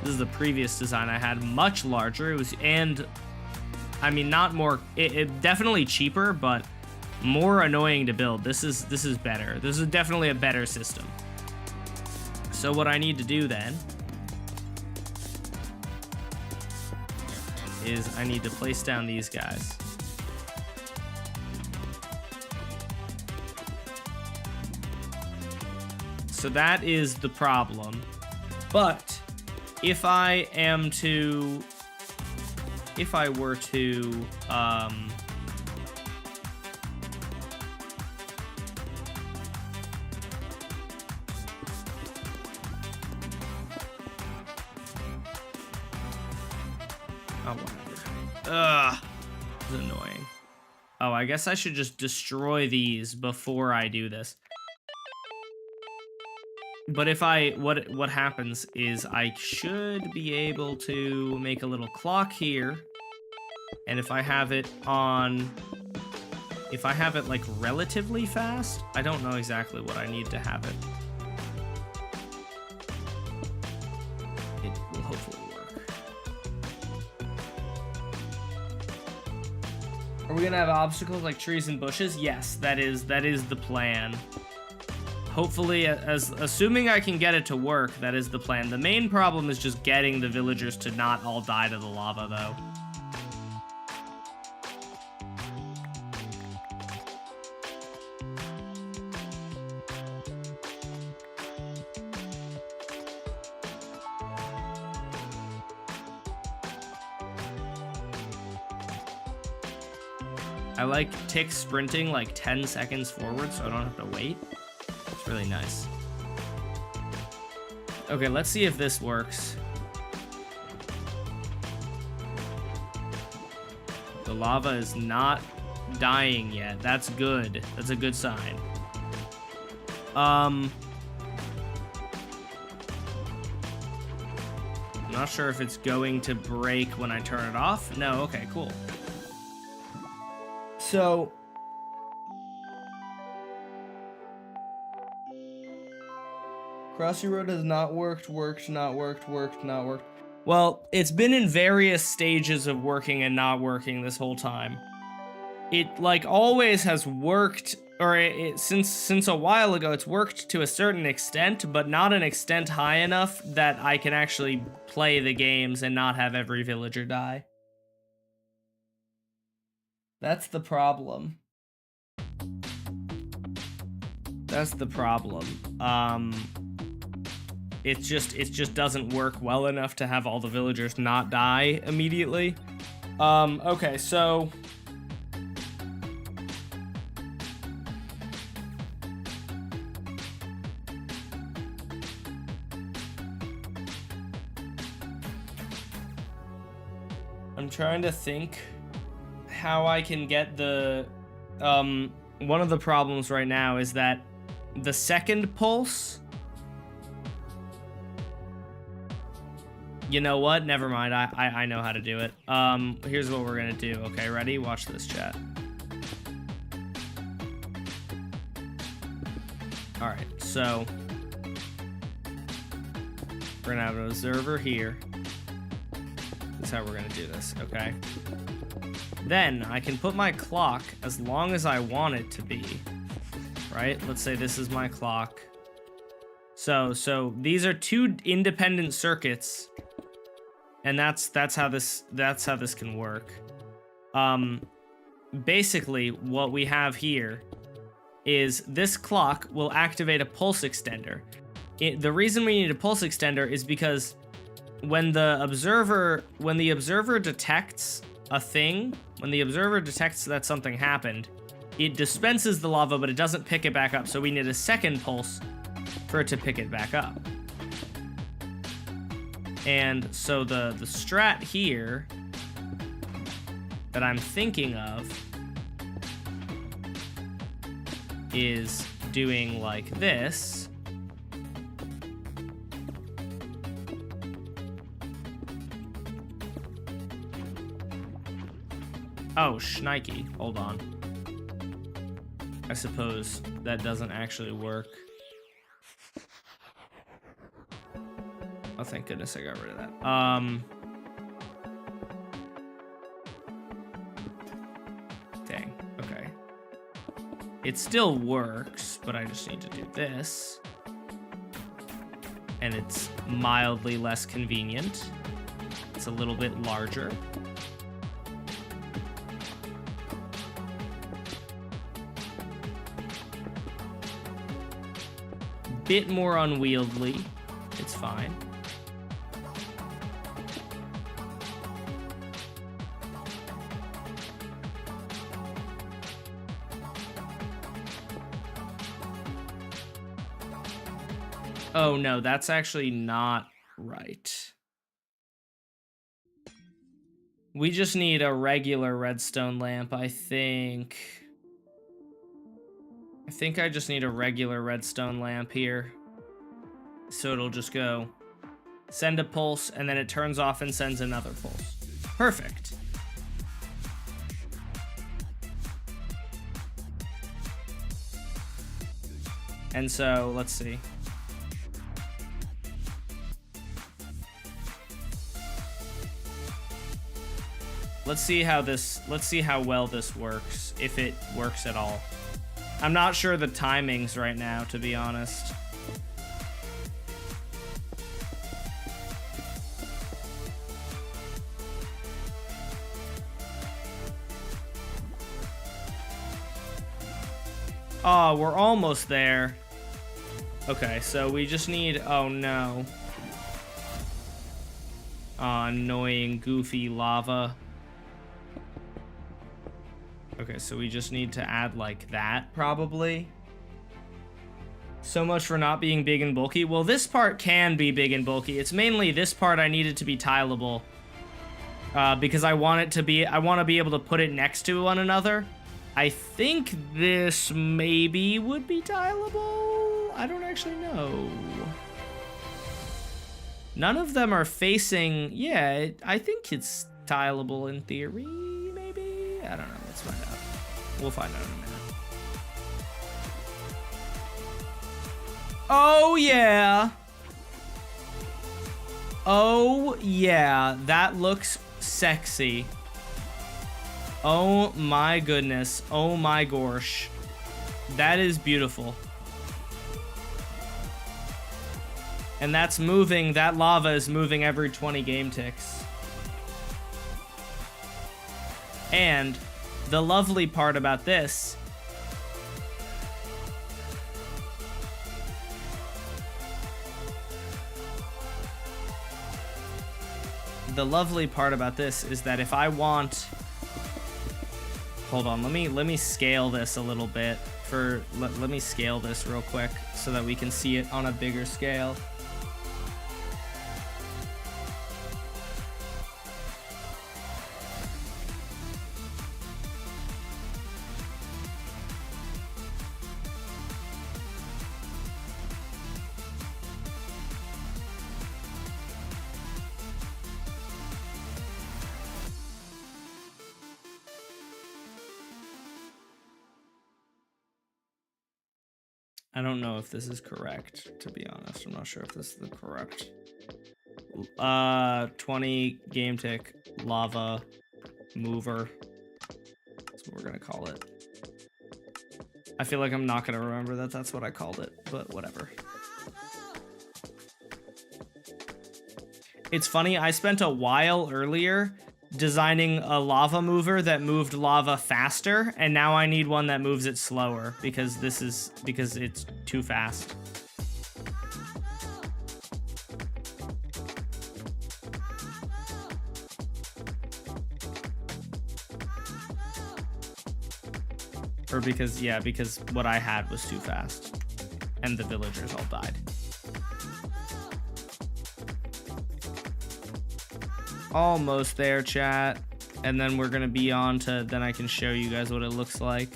This is the previous design I had, much larger. It was, and I mean, not more, it definitely cheaper, but more annoying to build. This is better. This is definitely a better system. So what I need to do then is I need to place down these guys. So that is the problem. But if I were to oh, whatever. Ugh, this is annoying. Oh, I guess I should just destroy these before I do this. But if what happens is I should be able to make a little clock here. And if I have it like relatively fast, I don't know exactly what I need to have it. It will hopefully work. Are we gonna have obstacles like trees and bushes? Yes, that is the plan. Hopefully, assuming I can get it to work, that is the plan. The main problem is just getting the villagers to not all die to the lava, though. I like tick sprinting like 10 seconds forward so I don't have to wait. It's really nice. Okay, let's see if this works. The lava is not dying yet. That's good. That's a good sign. I'm not sure if it's going to break when I turn it off. No, okay, cool. So Crossy Road has not worked, not worked. Well, it's been in various stages of working and not working this whole time. It, like, always has worked, or since a while ago, it's worked to a certain extent, but not an extent high enough that I can actually play the games and not have every villager die. That's the problem. That's the problem. It just doesn't work well enough to have all the villagers not die immediately. Okay, so I'm trying to think how I can get the one of the problems right now is that the second pulse, you know what? Never mind. I know how to do it. Here's what we're gonna do. Okay, ready? Watch this, chat. All right, so we're gonna have an observer here. That's how we're gonna do this, okay? Then I can put my clock as long as I want it to be, right? Let's say this is my clock. So these are two independent circuits, and that's how this can work. Basically, what we have here is this clock will activate a pulse extender. The reason we need a pulse extender is because when the observer detects a thing, when the observer detects that something happened, it dispenses the lava, but it doesn't pick it back up. So we need a second pulse for it to pick it back up. And so the strat here that I'm thinking of is doing like this. Oh, shnikey. Hold on. I suppose that doesn't actually work. Oh, thank goodness I got rid of that. Dang. Okay. It still works, but I just need to do this. And it's mildly less convenient. It's a little bit larger. Bit more unwieldy. It's fine. Oh no, that's actually not right. We just need a regular redstone lamp, I think. I think I just need a regular redstone lamp here. So it'll just go send a pulse, and then it turns off and sends another pulse. Perfect. And so, let's see. Let's see how well this works, if it works at all. I'm not sure the timings right now, to be honest. Oh, we're almost there. Okay, so we just need, oh no. Annoying, goofy lava. Okay, so we just need to add like that, probably. So much for not being big and bulky. Well, this part can be big and bulky. It's mainly this part I needed to be tileable. Because I want to be able to put it next to one another. I think this maybe would be tileable. I don't actually know. None of them are facing, yeah, I think it's tileable in theory, maybe? I don't know, let's find out. We'll find out in a minute. Oh yeah! Oh, yeah, that looks sexy. Oh my goodness. Oh my gosh. That is beautiful. And that's moving, that lava is moving every 20 game ticks. And the lovely part about this is that if I want, hold on, let me scale this a little bit let me scale this real quick so that we can see it on a bigger scale. I don't know if this is correct, to be honest. I'm not sure if this is the correct. 20 game tick lava mover. That's what we're gonna call it. I feel like I'm not gonna remember that that's what I called it, but whatever. It's funny, I spent a while earlier designing a lava mover that moved lava faster, and now I need one that moves it slower because it's too fast. Or because what I had was too fast and the villagers all died. Almost there, chat. And then we're gonna be on to, then I can show you guys what it looks like.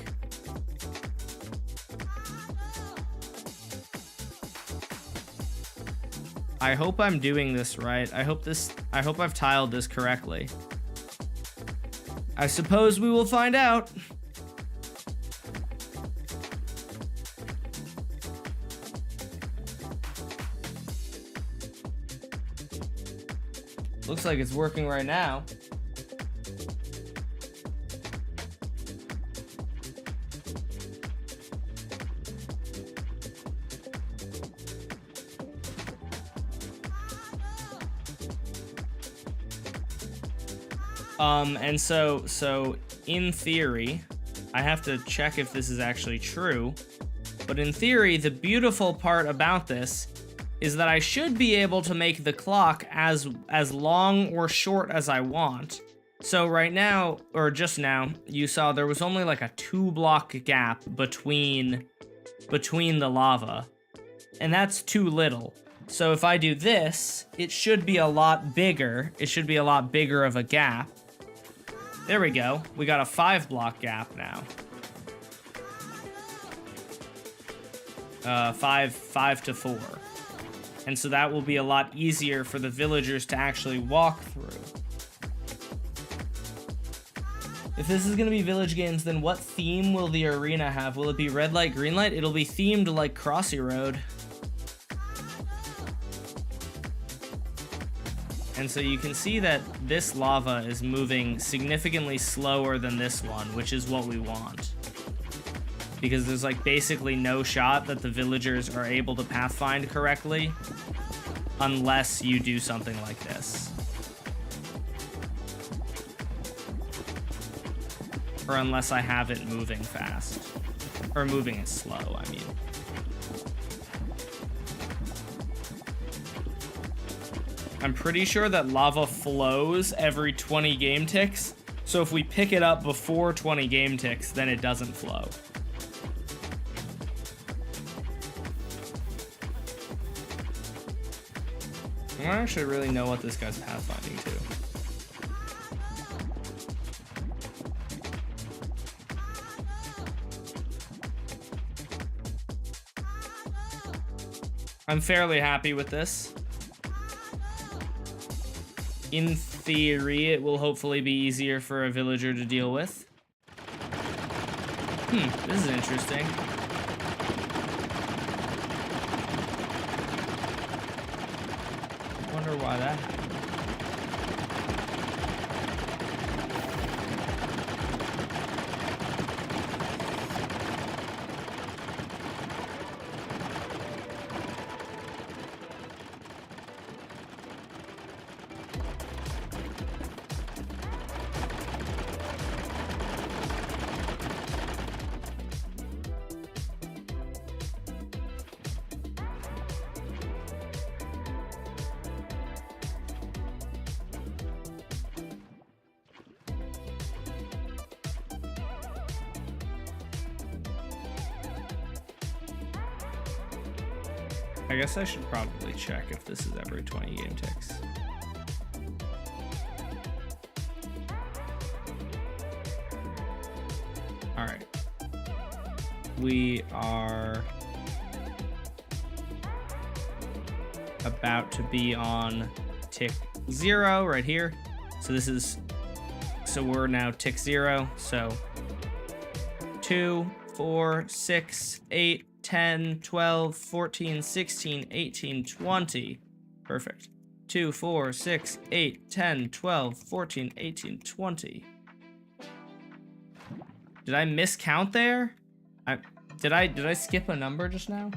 I hope I'm doing this right. I hope I've tiled this correctly. I suppose we will find out. Looks like it's working right now. And so in theory, I have to check if this is actually true, but in theory, the beautiful part about this is that I should be able to make the clock as long or short as I want. So right now, or just now, you saw there was only like a 2-block gap between the lava, and that's too little. So if I do this, it should be a lot bigger. It should be a lot bigger of a gap. There we go. We got a 5-block gap now. 5 to 4. And so that will be a lot easier for the villagers to actually walk through. If this is gonna be village games, then what theme will the arena have? Will it be red light, green light? It'll be themed like Crossy Road. And so you can see that this lava is moving significantly slower than this one, which is what we want. Because there's like basically no shot that the villagers are able to pathfind correctly unless you do something like this. Or unless I have it moving fast. Or moving it slow, I mean. I'm pretty sure that lava flows every 20 game ticks. So if we pick it up before 20 game ticks, then it doesn't flow. I don't actually really know what this guy's pathfinding to. I'm fairly happy with this. In theory, it will hopefully be easier for a villager to deal with. This is interesting. I wonder why that happened. I guess I should probably check if this is every 20 game ticks. All right. We are about to be on tick 0 right here. So we're now tick 0. So 2, 4, 6, 8, 10, 12, 14, 16, 18, 20. Perfect. 2, 4, 6, 8, 10, 12, 14, 18, 20. Did I miscount there? Did I skip a number just now?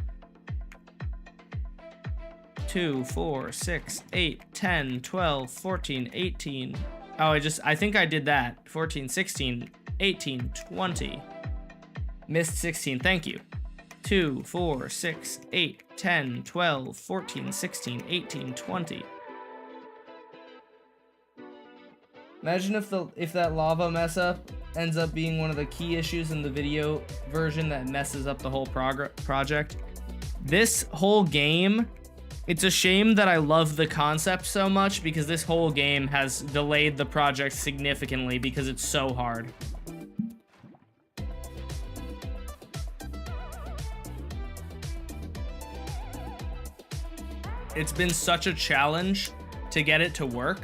2, 4, 6, 8, 10, 12, 14, 18. Oh, I think I did that. 14, 16, 18, 20. Missed 16, thank you. 2, 4, 6, 8, 10, 12, 14, 16, 18, 20. Imagine if that lava mess up ends up being one of the key issues in the video version that messes up the whole project. This whole game, it's a shame that I love the concept so much because this whole game has delayed the project significantly because it's so hard. It's been such a challenge to get it to work.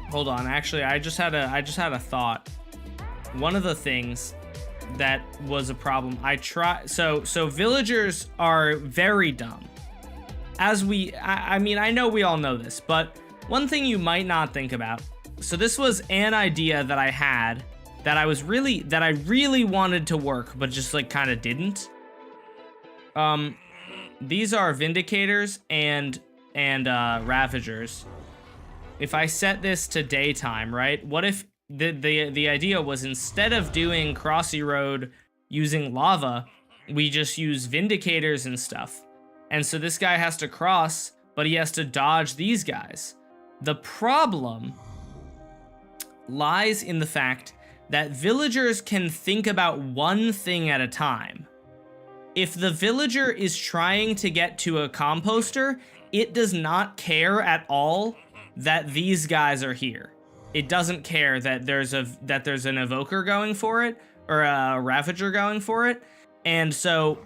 Hold on, actually, I just had a thought. One of the things that was a problem, so villagers are very dumb. I mean, I know we all know this, but one thing you might not think about. So this was an idea that I had that I really wanted to work, but just like kind of didn't. These are Vindicators and Ravagers. If I set this to daytime, right? What if the idea was instead of doing Crossy Road using lava, we just use Vindicators and stuff. And so this guy has to cross, but he has to dodge these guys. The problem lies in the fact that villagers can think about one thing at a time. If the villager is trying to get to a composter, it does not care at all that these guys are here. It doesn't care that there's an evoker going for it or a ravager going for it. And so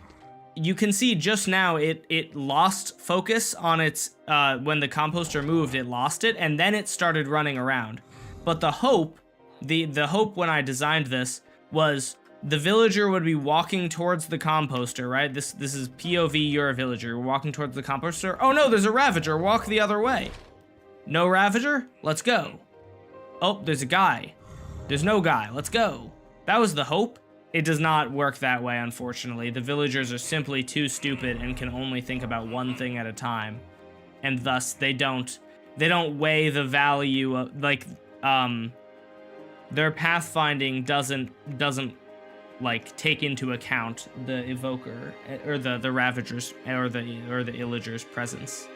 you can see just now it lost focus on its when the composter moved, it lost it and then it started running around. But the hope when I designed this was the villager would be walking towards the composter, right? This is POV, you're a villager. We're walking towards the composter. Oh no, there's a ravager. Walk the other way. No ravager? Let's go. Oh, there's a guy. There's no guy. Let's go. That was the hope. It does not work that way, unfortunately. The villagers are simply too stupid and can only think about one thing at a time. And thus, they don't weigh the value of, like, their pathfinding doesn't like take into account the evoker or the ravagers or the illager's presence,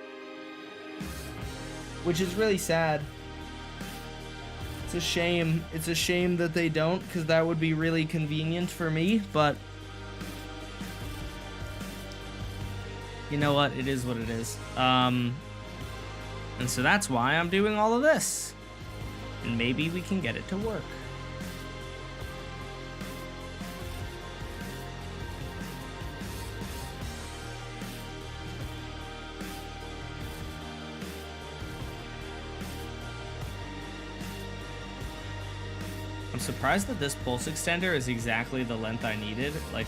which is really sad. It's a shame. It's a shame that they don't, because that would be really convenient for me, but you know what? It is what it is. And so that's why I'm doing all of this. And maybe we can get it to work. I'm surprised that this pulse extender is exactly the length I needed. Like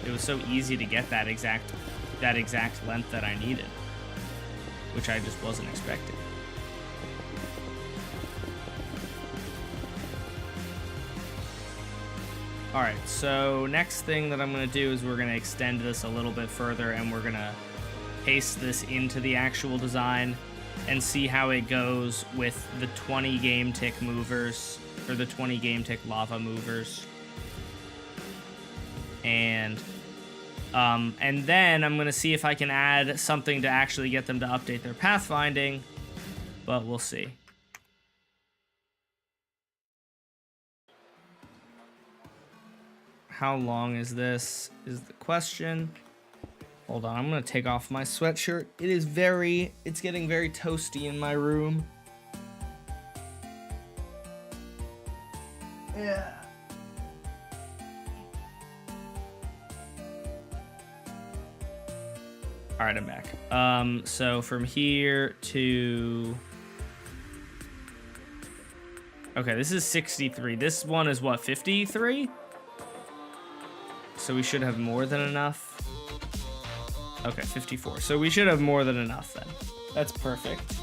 it was so easy to get that exact length that I needed. which I just wasn't expecting. All right, so next thing that I'm gonna do is we're gonna extend this a little bit further, and we're gonna paste this into the actual design and see how it goes with the 20 game tick movers, or the 20 game tick lava movers. And then I'm gonna see if I can add something to actually get them to update their pathfinding, but we'll see. How long is this is the question. Hold on, I'm gonna take off my sweatshirt. It's getting very toasty in my room. Yeah. All right, I'm back. So from here to... Okay, this is 63. This one is what, 53? So we should have more than enough. Okay, 54. So we should have more than enough then. That's perfect.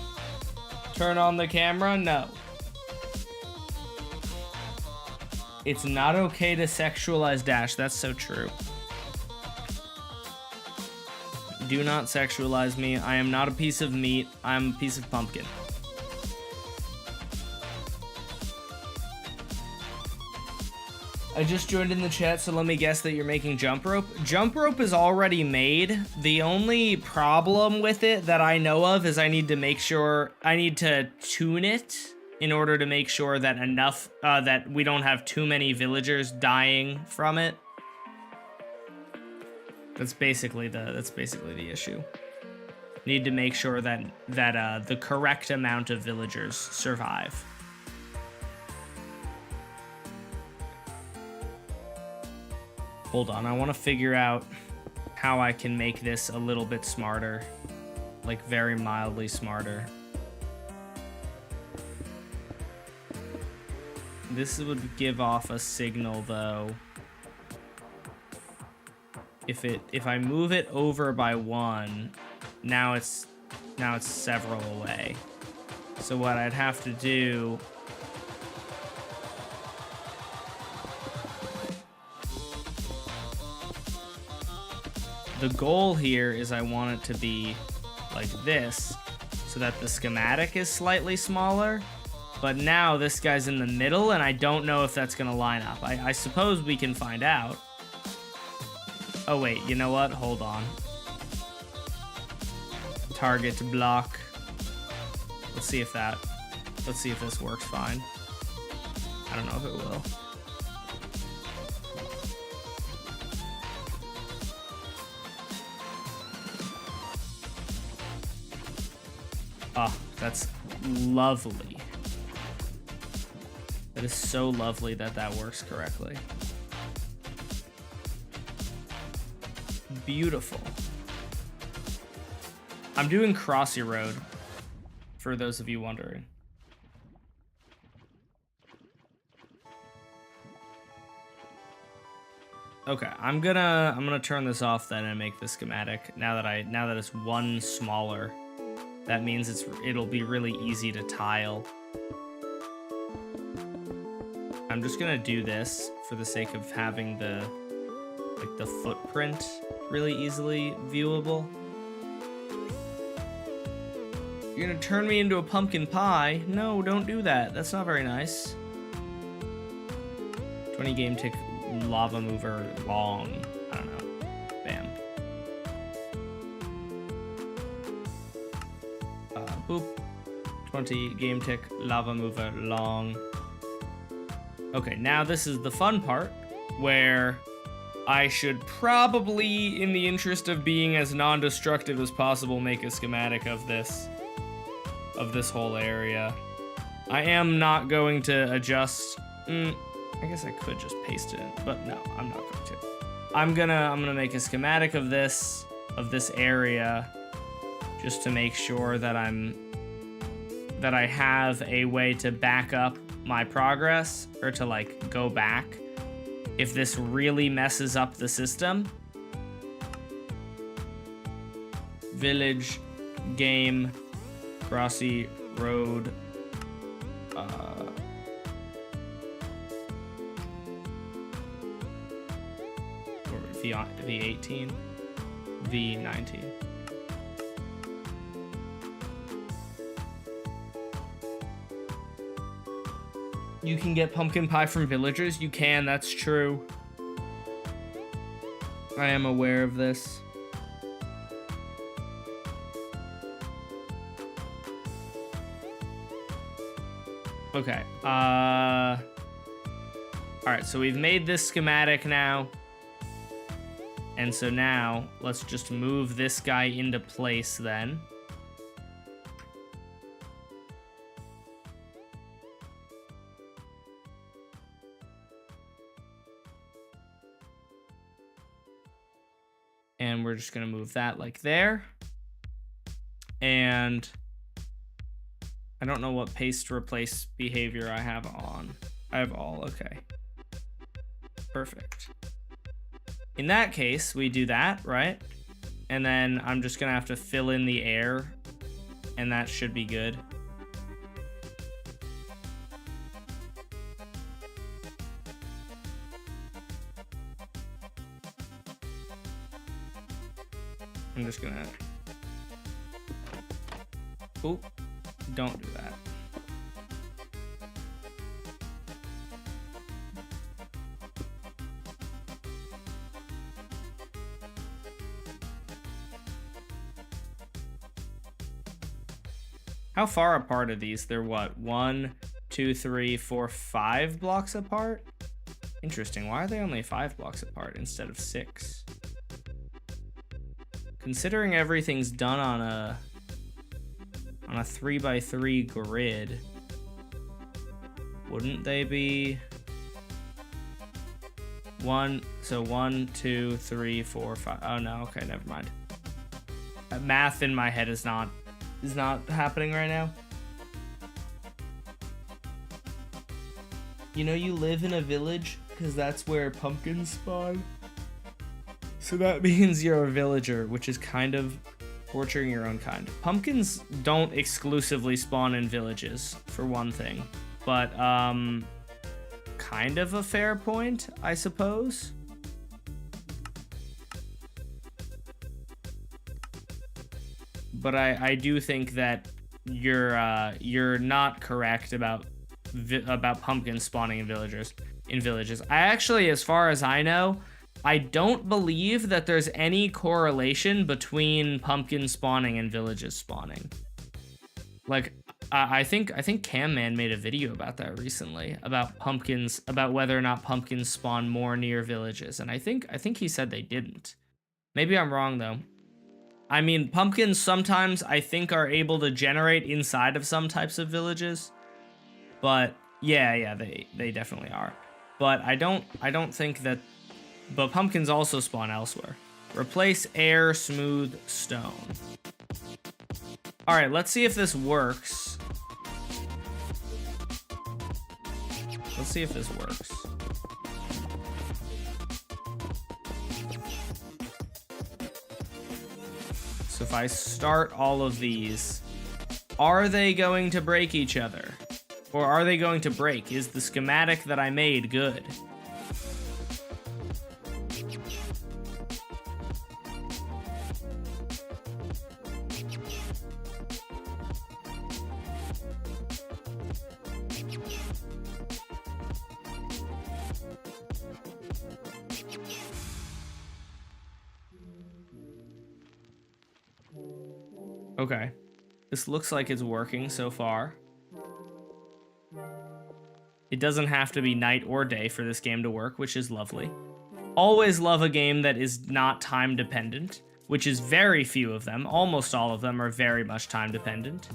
Turn on the camera? No. It's not okay to sexualize Dash. That's so true. Do not sexualize me. I am not a piece of meat. I'm a piece of pumpkin. I just joined in the chat, so let me guess that you're making jump rope. Jump rope is already made. The only problem with it that I know of is I need to tune it in order to make sure that that we don't have too many villagers dying from it. That's basically the issue. Need to make sure that the correct amount of villagers survive. Hold on, I want to figure out how I can make this a little bit smarter. Like, very mildly smarter. This would give off a signal, though. If I move it over by 1, now it's several away. So what I'd have to do... The goal here is I want it to be like this, so that the schematic is slightly smaller. But now this guy's in the middle, and I don't know if that's gonna line up. I suppose we can find out. Oh wait, you know what? Hold on. Target to block. Let's see if this works fine. I don't know if it will. Oh, that's lovely. That is so lovely that that works correctly. Beautiful. I'm doing Crossy Road, for those of you wondering. Okay, I'm gonna turn this off then and make the schematic. Now that it's one smaller, that means it'll be really easy to tile. I'm just gonna do this for the sake of having the footprint really easily viewable. You're gonna turn me into a pumpkin pie? No, don't do that. That's not very nice. 20 game tick lava mover long. I don't know. Bam. Boop. 20 game tick lava mover long. Okay, now this is the fun part where I should probably, in the interest of being as non-destructive as possible, make a schematic of this whole area. I am not going to adjust. I guess I could just paste it in, but no, I'm not going to. I'm gonna make a schematic of this area, just to make sure that I have a way to back up my progress, or to like go back if this really messes up the system. Village game, Crossy Road, or V18, V19. You can get pumpkin pie from villagers. You can, that's true. I am aware of this. Okay. All right, so we've made this schematic now. And so now let's just move this guy into place then. And we're just gonna move that like there. And I don't know what paste replace behavior I have on. I have all, okay. Perfect. In that case, we do that, right? And then I'm just gonna have to fill in the air, and that should be good. I'm just gonna, oop, don't do that. How far apart are these? They're what? 1, 2, 3, 4, 5 blocks apart? Interesting. Why are they only 5 blocks apart instead of 6? Considering everything's done on a 3x3 grid, wouldn't they be 1? So 1, 2, 3, 4, 5. Oh no, okay, never mind. Math in my head is not happening right now. You know you live in a village because that's where pumpkins spawn. So that means you're a villager, which is kind of torturing your own kind. Pumpkins don't exclusively spawn in villages, for one thing. But, kind of a fair point, I suppose. But I do think that you're not correct about pumpkins spawning in villages. I actually, as far as I know, I don't believe that there's any correlation between pumpkin spawning and villages spawning. Like, I think Camman made a video about that recently, about pumpkins, about whether or not pumpkins spawn more near villages, and I think he said they didn't. Maybe I'm wrong though. I mean, pumpkins sometimes I think are able to generate inside of some types of villages, but yeah, they definitely are. But I don't think that. But pumpkins also spawn elsewhere. Replace air, smooth, stone. All right, let's see if this works. Let's see if this works. So if I start all of these, are they going to break each other? Or are they going to break? Is the schematic that I made good? Okay, this looks like it's working so far. It doesn't have to be night or day for this game to work, which is lovely. Always love a game that is not time dependent, which is very few of them. Almost all of them are very much time dependent.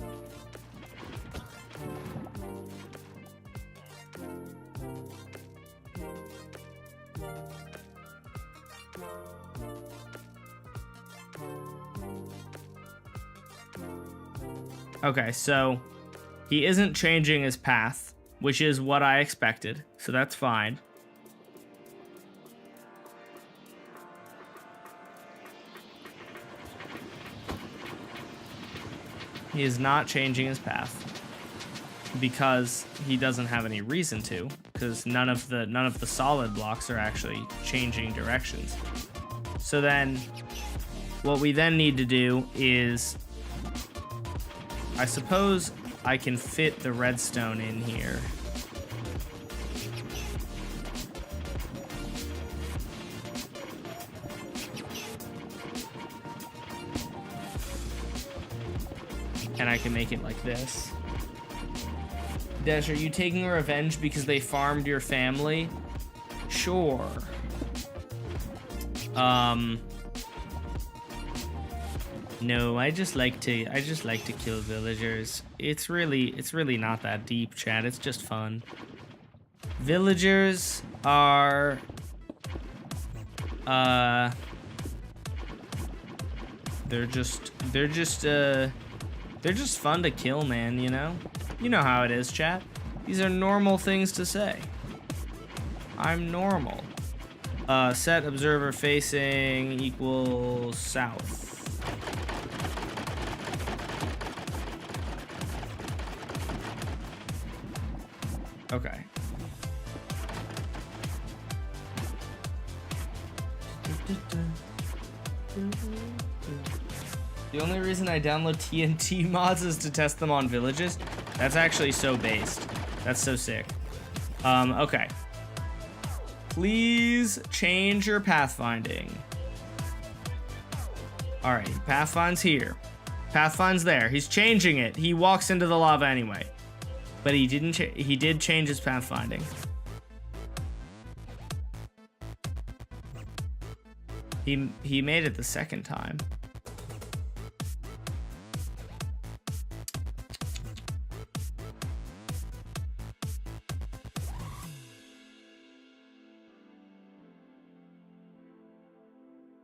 Okay, so he isn't changing his path, which is what I expected, so that's fine. He is not changing his path because he doesn't have any reason to, because none of the solid blocks are actually changing directions. So then what we then need to do is, I suppose I can fit the redstone in here. And I can make it like this. Dash, are you taking revenge because they farmed your family? Sure. No, I just like to kill villagers. It's really not that deep, chat. It's just fun. Villagers are they're just fun to kill, man, you know? You know how it is, chat. These are normal things to say. I'm normal. Set observer facing equals south. Okay. The only reason I download TNT mods is to test them on villages. That's actually so based. That's so sick. Okay. Please change your pathfinding. Alright, pathfind's here. Pathfind's there. He's changing it. He walks into the lava anyway. But he didn't. He did change his pathfinding. He made it the second time.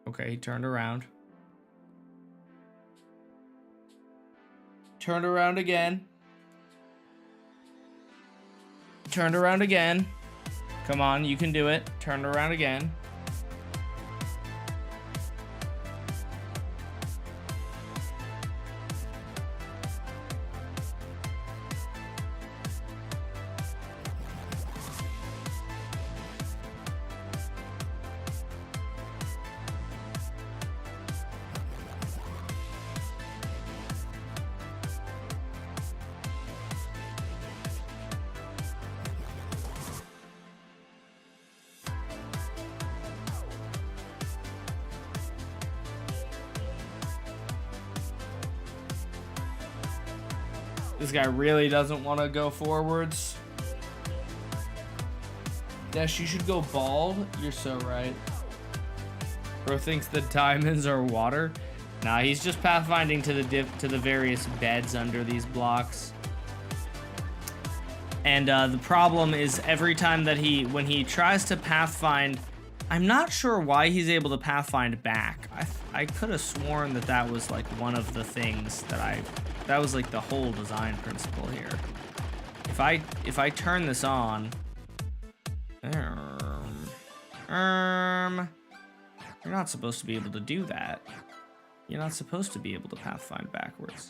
Okay, he turned around. Turned around again. Turned around again. Come on, you can do it. Turn around again. This guy really doesn't want to go forwards. Dash, you should go bald. You're so right. Bro thinks the diamonds are water. Nah, he's just pathfinding to the various beds under these blocks. And the problem is every time that when he tries to pathfind, I'm not sure why he's able to pathfind back. I could have sworn that was like one of the things that was like the whole design principle here. If I turn this on, you're not supposed to be able to do that. You're not supposed to be able to pathfind backwards.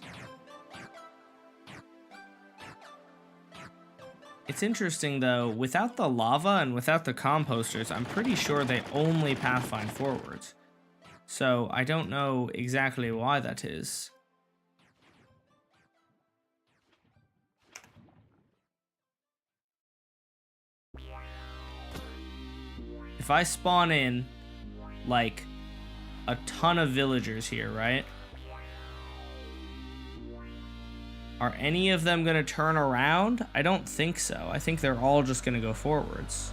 It's interesting though, without the lava and without the composters, I'm pretty sure they only pathfind forwards. So I don't know exactly why that is. If I spawn in like a ton of villagers here, right? Are any of them gonna turn around? I don't think so. I think they're all just gonna go forwards.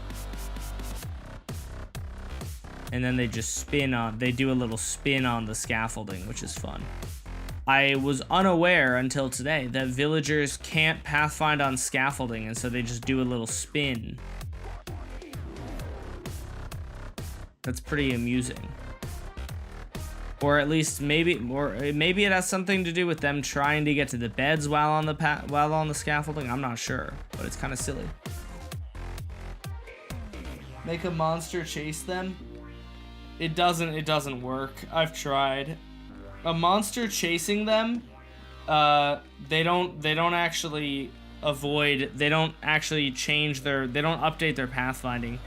And then they just spin on, they do a little spin on the scaffolding, which is fun. I was unaware until today that villagers can't pathfind on scaffolding, and so they just do a little spin. That's pretty amusing. Or at least maybe it has something to do with them trying to get to the beds while on the scaffolding. I'm not sure, but it's kind of silly. Make a monster chase them. It doesn't work. I've tried. A monster chasing them they don't actually avoid, they don't actually change their, they don't update their pathfinding.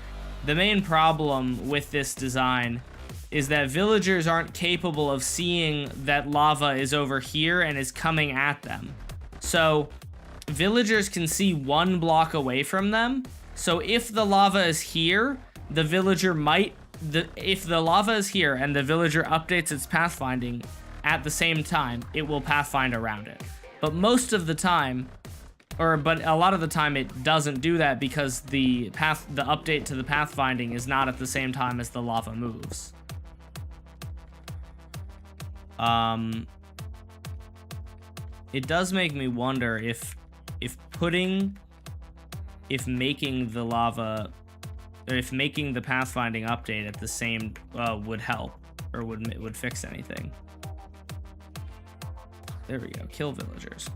The main problem with this design is that villagers aren't capable of seeing that lava is over here and is coming at them. So villagers can see 1 block away from them. So if the lava is here, the villager might, if the lava is here and the villager updates its pathfinding at the same time, it will pathfind around it. But most of the time, but a lot of the time it doesn't do that because the update to the pathfinding is not at the same time as the lava moves. It does make me wonder if making the lava, or if making the pathfinding update at the same would help or would fix anything. There we go. Kill villagers.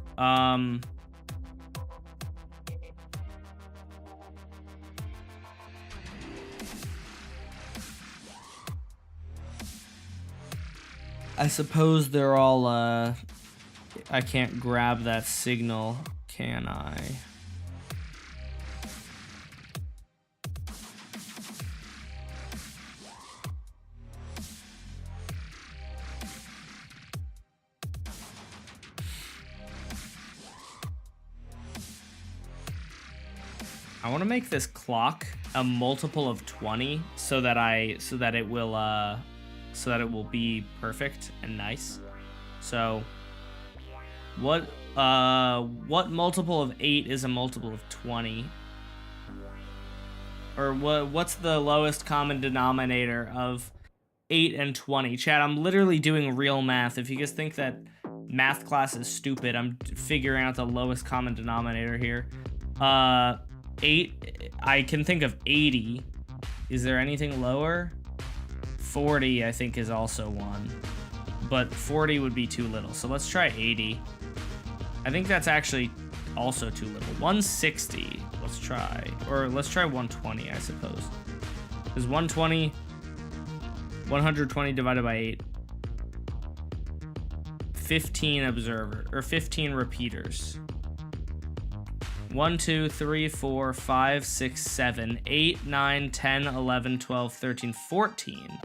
I suppose they're all, I can't grab that signal, can I? I want to make this clock a multiple of 20 so that it will be perfect and nice. So what multiple of 8 is a multiple of 20? Or what's the lowest common denominator of 8 and 20? Chat, I'm literally doing real math. If you guys think that math class is stupid, I'm figuring out the lowest common denominator here. 8, I can think of 80. Is there anything lower? 40, I think, is also one. But 40 would be too little, so let's try 80. I think that's actually also too little. 160, let's try. Or let's try 120, I suppose. Because 120 divided by 8. 15 repeaters. 1, 2, 3, 4, 5, 6, 7, 8, 9, 10, 11, 12, 13, 14.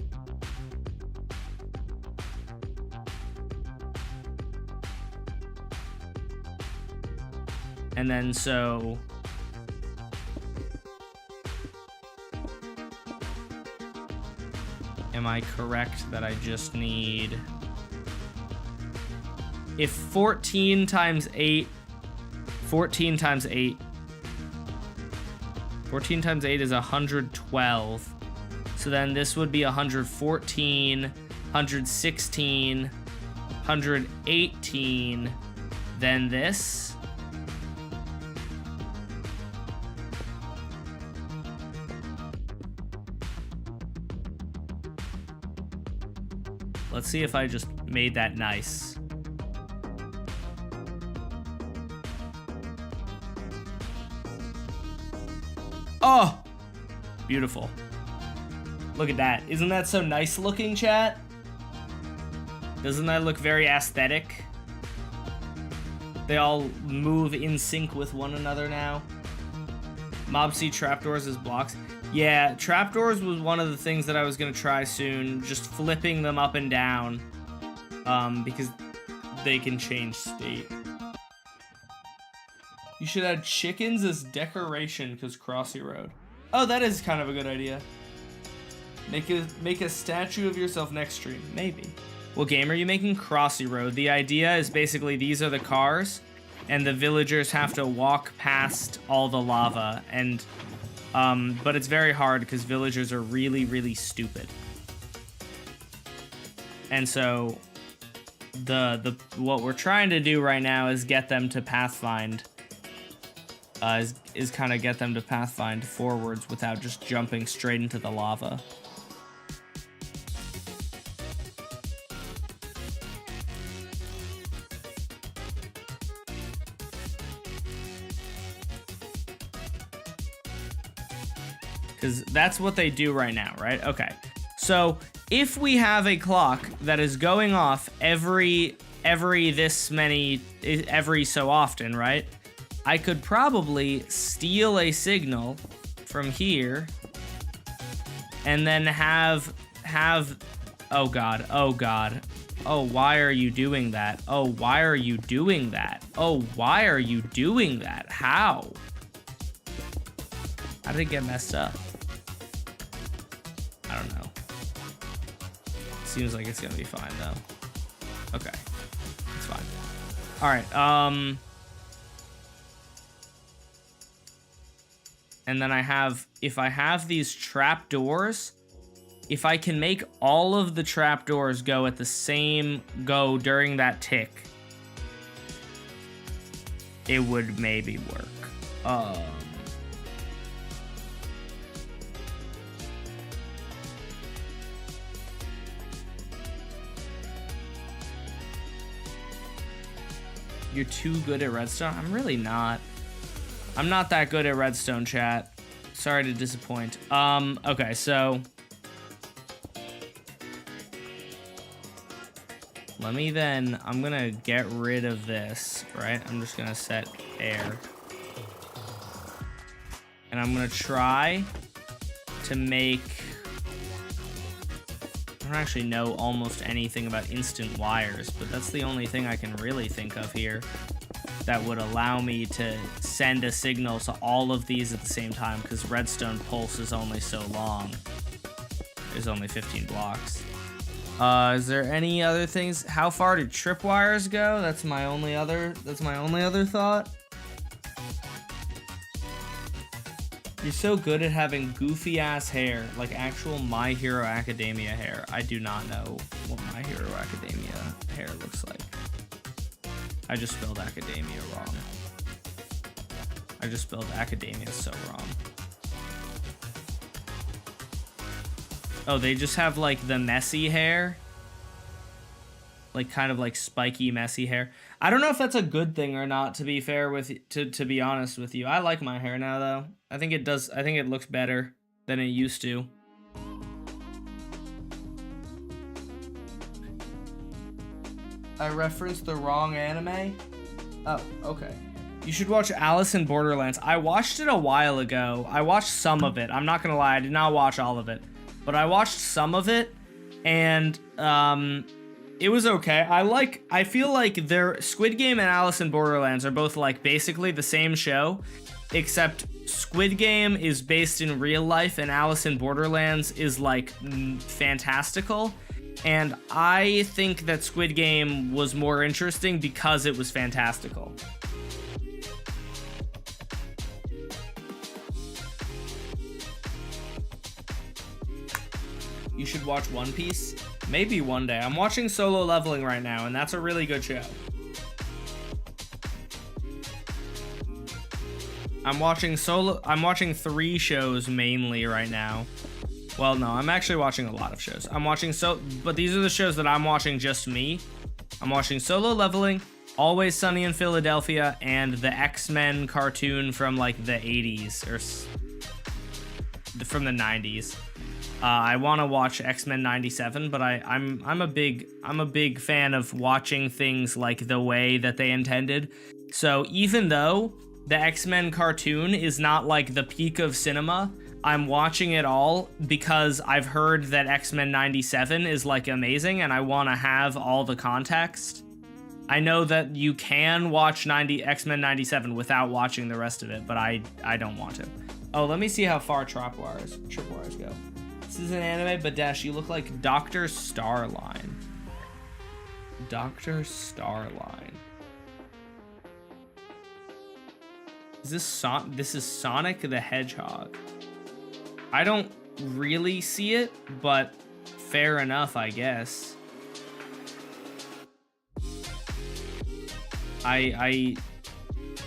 And then so am I correct that I just need, if 14 times 8 is 112. So then this would be 114, 116, 118, then this. Let's see if I just made that nice. Oh, beautiful. Look at that. Isn't that so nice looking, chat? Doesn't that look very aesthetic? They all move in sync with one another now. Mobs see trapdoors as blocks. Yeah, trapdoors was one of the things that I was gonna try soon, just flipping them up and down, because they can change state. You should add chickens as decoration, because Crossy Road. Oh, that is kind of a good idea. Make a statue of yourself next stream, maybe. What game are you making? Crossy Road. The idea is basically these are the cars, and the villagers have to walk past all the lava, and but it's very hard because villagers are really, really stupid. And so what we're trying to do right now is get them to pathfind, is kind of get them to pathfind forwards without just jumping straight into the lava. Because that's what they do right now, right? Okay. So if we have a clock that is going off every every so often, right? I could probably steal a signal from here and then have oh god, oh, why are you doing that? Oh, why are you doing that? Oh, why are you doing that? How did it get messed up? I don't know. Seems like it's gonna be fine though. Okay, it's fine. All right, and then if I have these trapdoors, if I can make all of the trapdoors go at the same go during that tick, it would maybe work. You're too good at redstone? I'm really not. I'm not that good at redstone, chat. Sorry to disappoint. Okay, so let me then, I'm gonna get rid of this, right? I'm just gonna set air. And I'm gonna try to make, I don't actually know almost anything about instant wires, but that's the only thing I can really think of here that would allow me to send a signal to all of these at the same time, because redstone pulse is only so long. There's only 15 blocks. Is there any other things? How far do tripwires go? That's my only other thought. You're so good at having goofy ass hair, like actual My Hero Academia hair. I do not know what My Hero Academia hair looks like. I just spelled academia wrong. I just spelled academia so wrong. Oh, they just have like the messy hair. Like kind of like spiky, messy hair. I don't know if that's a good thing or not, to be fair with to be honest with you. I like my hair now though. I think it does. I think it looks better than it used to. I referenced the wrong anime? Oh, okay. You should watch Alice in Borderlands. I watched it a while ago. I watched some of it. I'm not gonna lie, I did not watch all of it. But I watched some of it, and it was okay. I feel like Squid Game and Alice in Borderlands are both like basically the same show, except Squid Game is based in real life and Alice in Borderlands is like fantastical. And I think that Squid Game was more interesting because it was fantastical. You should watch One Piece. Maybe one day. I'm watching Solo Leveling right now, and that's a really good show. I'm watching 3 shows mainly right now. Well, no, I'm actually watching a lot of shows. But these are the shows that I'm watching just me. I'm watching Solo Leveling, Always Sunny in Philadelphia, and the X-Men cartoon from like the 80s or from the 90s. I want to watch X-Men 97, but I'm a big fan of watching things like the way that they intended. So even though the X-Men cartoon is not like the peak of cinema, I'm watching it all because I've heard that X-Men 97 is like amazing and I want to have all the context. I know that you can watch X-Men 97 without watching the rest of it, but I don't want to. Oh, let me see how far tripwires go. This is an anime, but Dash, you look like Dr. Starline. Dr. Starline. This is Sonic the Hedgehog. I don't really see it, but fair enough, I guess.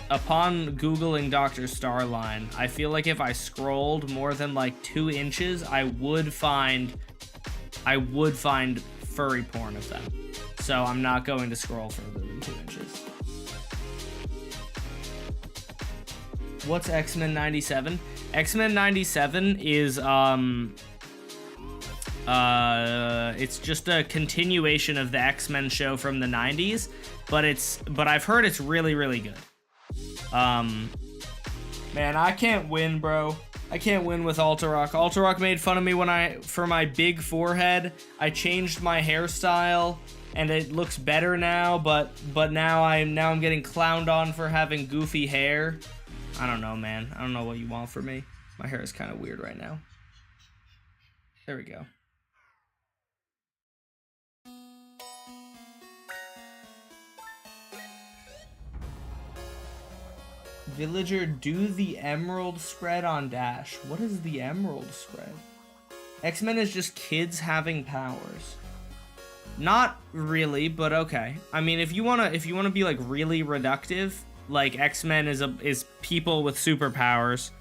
Upon Googling Dr. Starline, I feel like if I scrolled more than like 2 inches, I would find furry porn of them. So I'm not going to scroll further than 2 inches. What's X-Men 97? X-Men 97 is It's just a continuation of the X-Men show from the 90s, but I've heard it's really, really good. Man, I can't win, bro. I can't win with Alterock. Alterock made fun of me for my big forehead. I changed my hairstyle and it looks better now, but now I'm getting clowned on for having goofy hair. I don't know, man. I don't know what you want from me. My hair is kind of weird right now. There we go. Villager, do the emerald spread on Dash. What is the emerald spread? X-Men is just kids having powers. Not really, but okay. I mean, if you wanna be like really reductive, like X-Men is people with superpowers.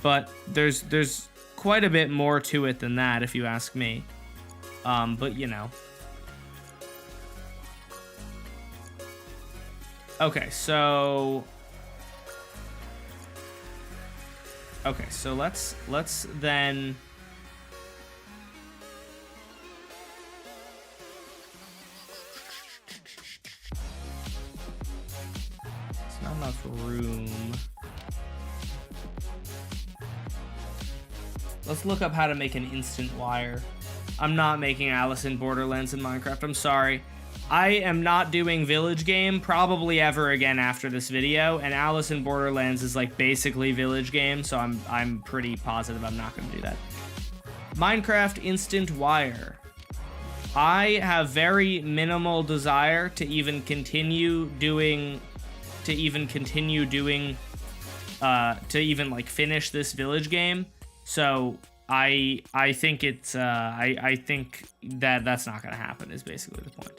But there's quite a bit more to it than that, if you ask me. But you know. Okay, so let's then it's not enough room. Let's look up how to make an instant wire. I'm not making Alice in Borderlands in Minecraft. I'm sorry. I am not doing Village Game probably ever again after this video, and Alice in Borderlands is like basically Village Game, so I'm pretty positive I'm not going to do that. Minecraft Instant Wire. I have very minimal desire to even continue doing like finish this Village Game. So I think it's I think that's not going to happen is basically the point.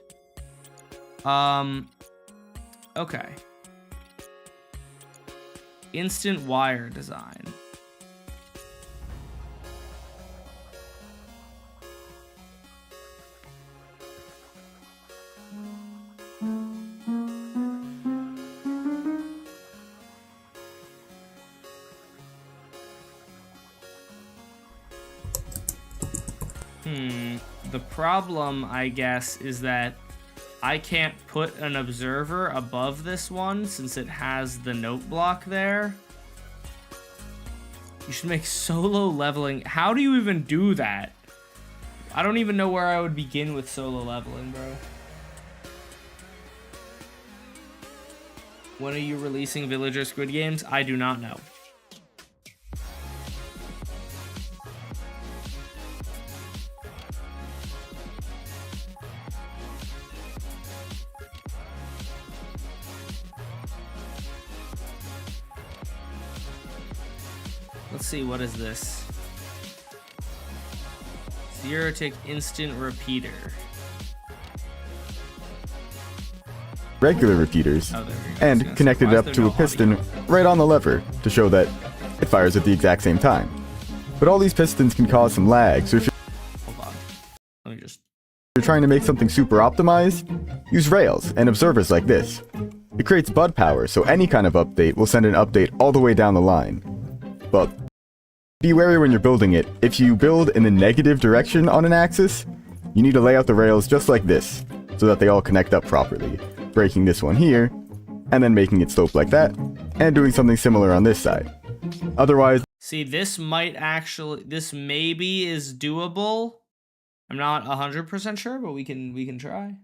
Okay. Instant wire design. The problem, I guess, is that I can't put an observer above this one since it has the note block there. You should make solo leveling. How do you even do that? I don't even know where I would begin with solo leveling, bro. When are you releasing Villager Squid Games? I do not know. Let's see, what is this? Zerotic instant repeater. Regular repeaters, and connected it up to a piston right on the lever to show that it fires at the exact same time. But all these pistons can cause some lag, so if you're trying to make something super optimized, use rails and observers like this. It creates bud power, so any kind of update will send an update all the way down the line. But be wary when you're building it. If you build in the negative direction on an axis, you need to lay out the rails just like this, so that they all connect up properly. Breaking this one here, and then making it slope like that, and doing something similar on this side. Otherwise... See, this maybe is doable. I'm not 100% sure, but we can try.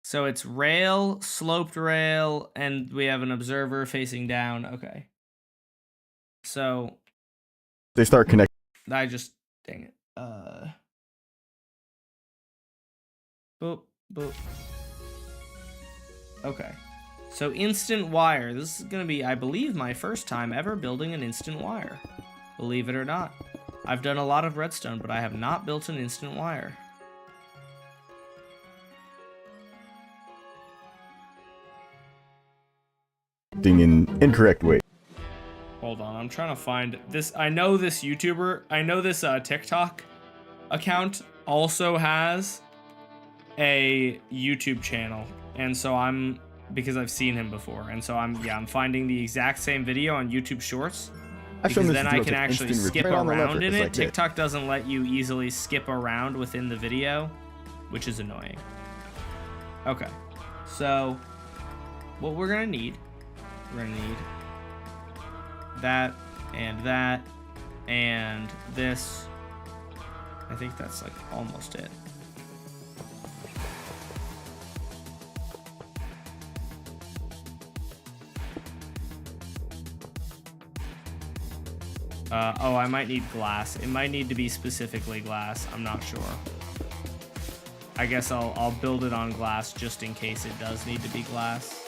So it's rail, sloped rail, and we have an observer facing down. Okay. So they start connecting. Dang it. Boop, boop. Okay. So instant wire. This is going to be, I believe, my first time ever building an instant wire. Believe it or not. I've done a lot of redstone, but I have not built an instant wire. In incorrect way. Hold on, I'm trying to find this. I know this TikTok account also has a YouTube channel, and so because I've seen him before, and so I'm finding the exact same video on YouTube Shorts, I've shown Because this then I tutorial can to actually instant skip return on the around lever, in just it. like this. TikTok doesn't let you easily skip around within the video, which is annoying. Okay, so what we're gonna need that and this. I think that's like almost it. Oh, I might need glass. It might need to be specifically glass. I'm not sure. I guess I'll build it on glass just in case it does need to be glass.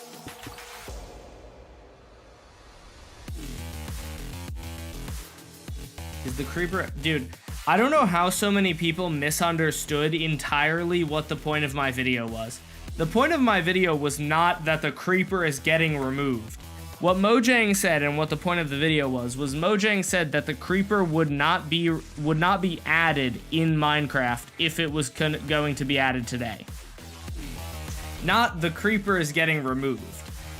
Is the creeper... Dude, I don't know how so many people misunderstood entirely what the point of my video was. The point of my video was not that the creeper is getting removed. What Mojang said and what the point of the video was Mojang said that the creeper would not be added in Minecraft if it was going to be added today. Not the creeper is getting removed.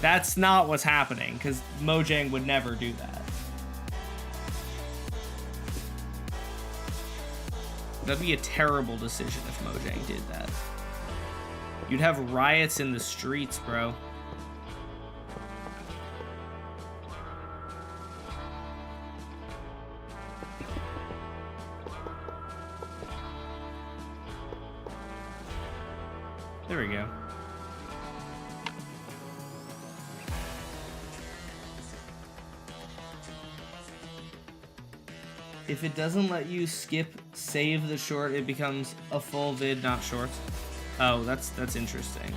That's not what's happening, because Mojang would never do that. That'd be a terrible decision if Mojang did that. You'd have riots in the streets, bro. There we go. If it doesn't let you save the short, it becomes a full vid, not shorts. Oh, that's interesting.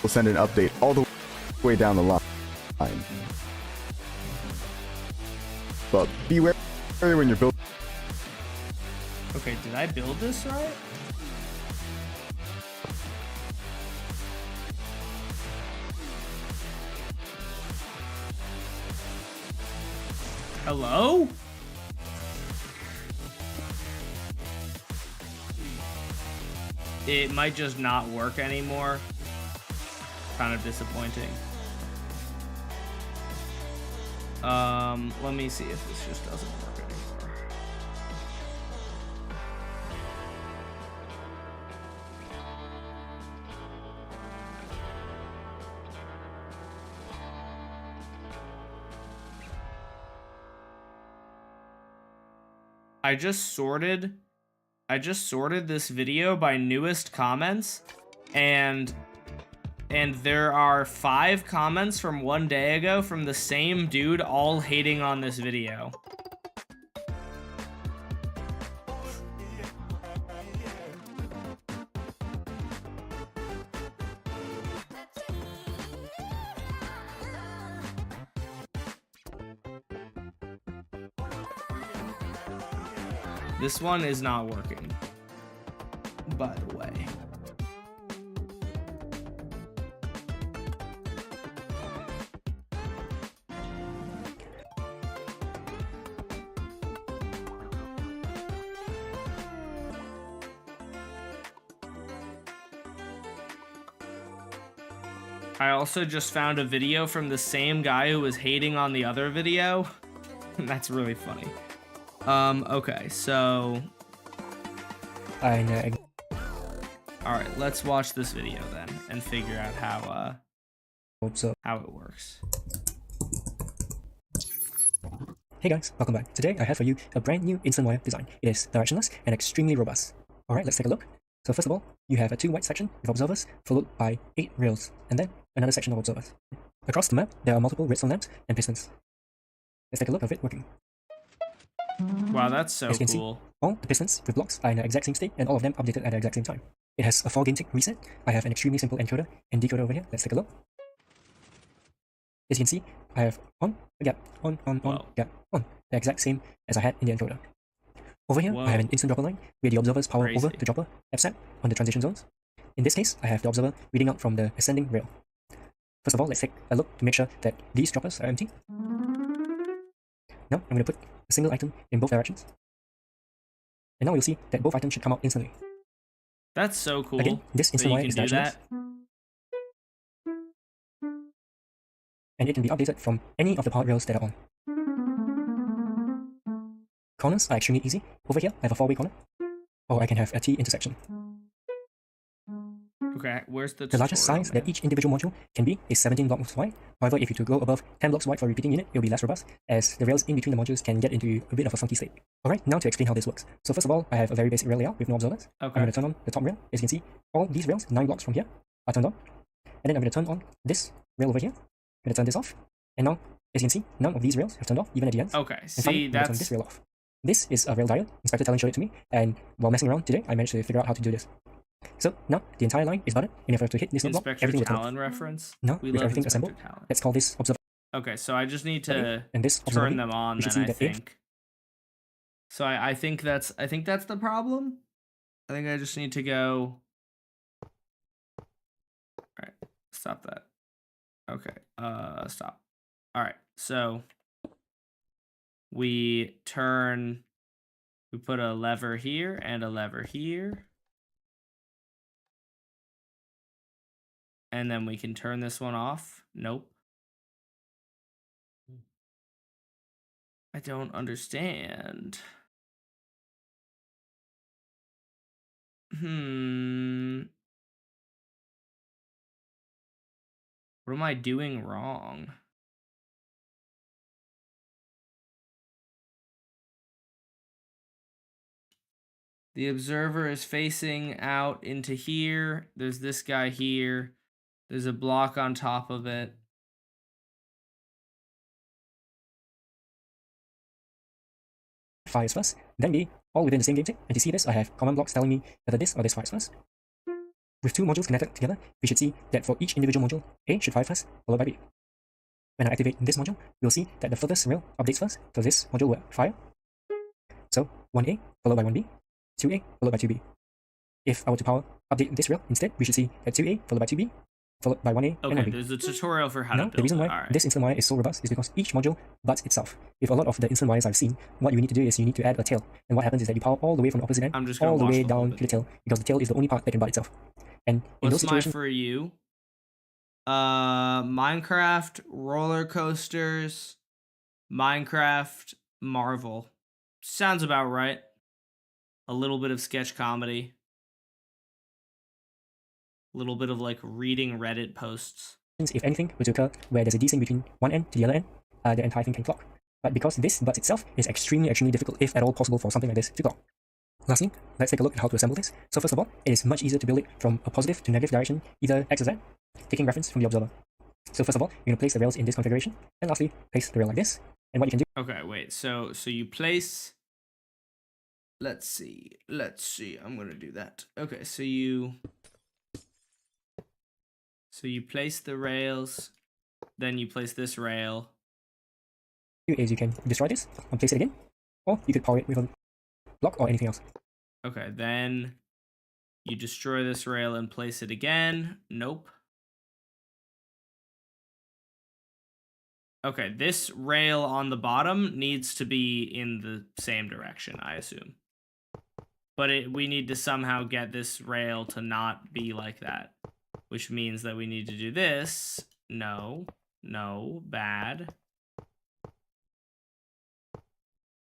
We'll send an update all the way down the line. But be wary when you're building. Okay, did I build this right? Hello? It might just not work anymore. Kind of disappointing. Let me see if this just doesn't work anymore. I just sorted this video by newest comments, and there are 5 comments from 1 day ago from the same dude all hating on this video. This one is not working, by the way. I also just found a video from the same guy who was hating on the other video. That's really funny. Okay, so... I know. Alright, let's watch this video then, and figure out how it works. Hey guys, welcome back. Today I have for you a brand new instant wire design. It is directionless and extremely robust. Alright, let's take a look. So first of all, you have a 2 white section with observers, followed by 8 rails, and then another section of observers. Across the map, there are multiple redstone lamps and pistons. Let's take a look of it working. Wow, that's so As you can cool. see, all the pistons with blocks are in the exact same state, and all of them updated at the exact same time. It has a 4 gain tick reset. I have an extremely simple encoder and decoder over here. Let's take a look. As you can see, I have on, gap, on, gap, on. The exact same as I had in the encoder. Over here, I have an instant dropper line where the observers power over the dropper FSAT on the transition zones. In this case, I have the observer reading out from the ascending rail. First of all, let's take a look to make sure that these droppers are empty. Now, I'm going to put a single item in both directions. And now you'll see that both items should come out instantly. That's so cool. Again, this instant wire is directionless. and it can be updated from any of the powered rails that are on. Corners are extremely easy. Over here, I have a 4-way corner, or I can have a T intersection. Okay, where's the The largest tutorial, size man? that each individual module can be is 17 blocks wide. However, if you go above 10 blocks wide for a repeating unit, it will be less robust, as the rails in between the modules can get into a bit of a funky state. Alright, now to explain how this works. So first of all, I have a very basic rail layout with no observers. Okay. I'm going to turn on the top rail. As you can see, all these rails, 9 blocks from here, are turned on. And then I'm going to turn on this rail over here. I'm going to turn this off. And now, as you can see, none of these rails have turned off, even at the ends. Okay, And see, finally, I'm going to turn this rail off. This is a rail dial. Inspector Talon showed it to me, and while messing around today, I managed to figure out how to do this. So now the entire line is buttered, and if I have to hit this node block, Inspector everything will turn off. Talon reference. Now, We with love everything Inspector assembled, Talon. let's call this observer Okay, so I just need to and this turn observer. them on. We should Then see I that if- think. So I think that's the problem. I think I just need to go. All right, stop that. Okay, stop. All right, so we put a lever here and a lever here. And then we can turn this one off. Nope. I don't understand. What am I doing wrong? The observer is facing out into here. There's this guy here. There's a block on top of it. fires first, then B, all within the same game state. And to see this, I have command blocks telling me whether this or this fires first. With two modules connected together, we should see that for each individual module, A should fire first, followed by B. When I activate this module, we'll see that the furthest rail updates first, so this module will fire. So 1A followed by 1B, 2A followed by 2B. If I were to power update this rail instead, we should see that 2A followed by 2B, followed by 1A and Okay, 1B. there's a tutorial for how to Now, build the reason why it. All right. this instant wire is so robust is because each module butts itself. With a lot of the instant wires I've seen, what you need to do is you need to add a tail. And what happens is that you power all the way from the opposite end, I'm just gonna all the watch way the whole down to the video. tail, because the tail is the only part that can butt itself. And in those What's my situations, for you? Minecraft roller coasters, Minecraft Marvel. Sounds about right. A little bit of sketch comedy. A little bit of like reading Reddit posts. if anything were to occur where there's a desync between one end to the other end, the entire thing can clock. But because this butts itself is extremely difficult, if at all possible, for something like this to clock. Lastly, let's take a look at how to assemble this. So first of all, it is much easier to build it from a positive to negative direction, either X or Z, taking reference from the observer. So first of all, you're going to place the rails in this configuration, and lastly, place the rail like this. And what you can do... Okay, wait. So you place... Let's see. I'm going to do that. Okay, so you place the rails, then you place this rail. is you can destroy this and place it again, or you could power it with a block or anything else. Okay, then you destroy this rail and place it again. Nope. Okay, this rail on the bottom needs to be in the same direction, I assume. But we need to somehow get this rail to not be like that, which means that we need to do this. No, bad.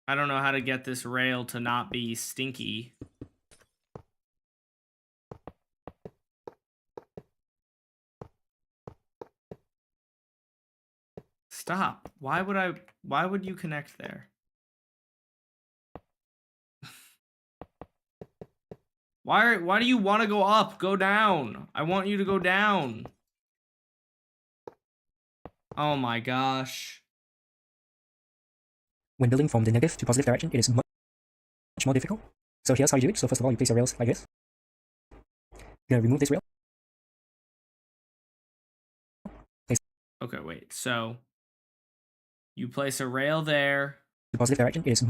I don't know how to get this rail to not be stinky. Stop. Why would you connect there? Why do you want to go up? Go down. I want you to go down. Oh my gosh. When building from the negative to positive direction, it is much more difficult. So here's how you do it. So first of all, you place your rails like this. You're going to remove this rail. Okay, wait. So you place a rail there. The positive direction, it is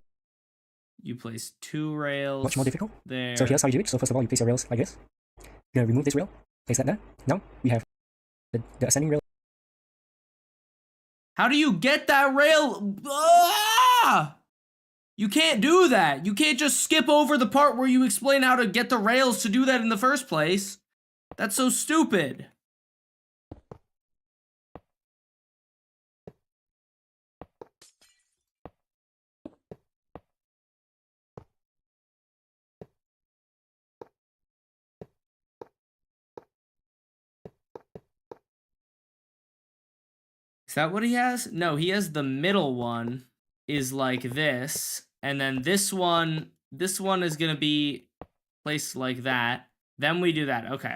You place two rails much more difficult. there. So here's how you do it. So first of all, you place your rails like this. You're going to remove this rail. Place that there. Now we have the ascending rail. How do you get that rail? Ah! You can't do that. You can't just skip over the part where you explain how to get the rails to do that in the first place. That's so stupid. that what he has? No, he has the middle one is like this, and then this one is gonna be placed like that. Then we do that. Okay.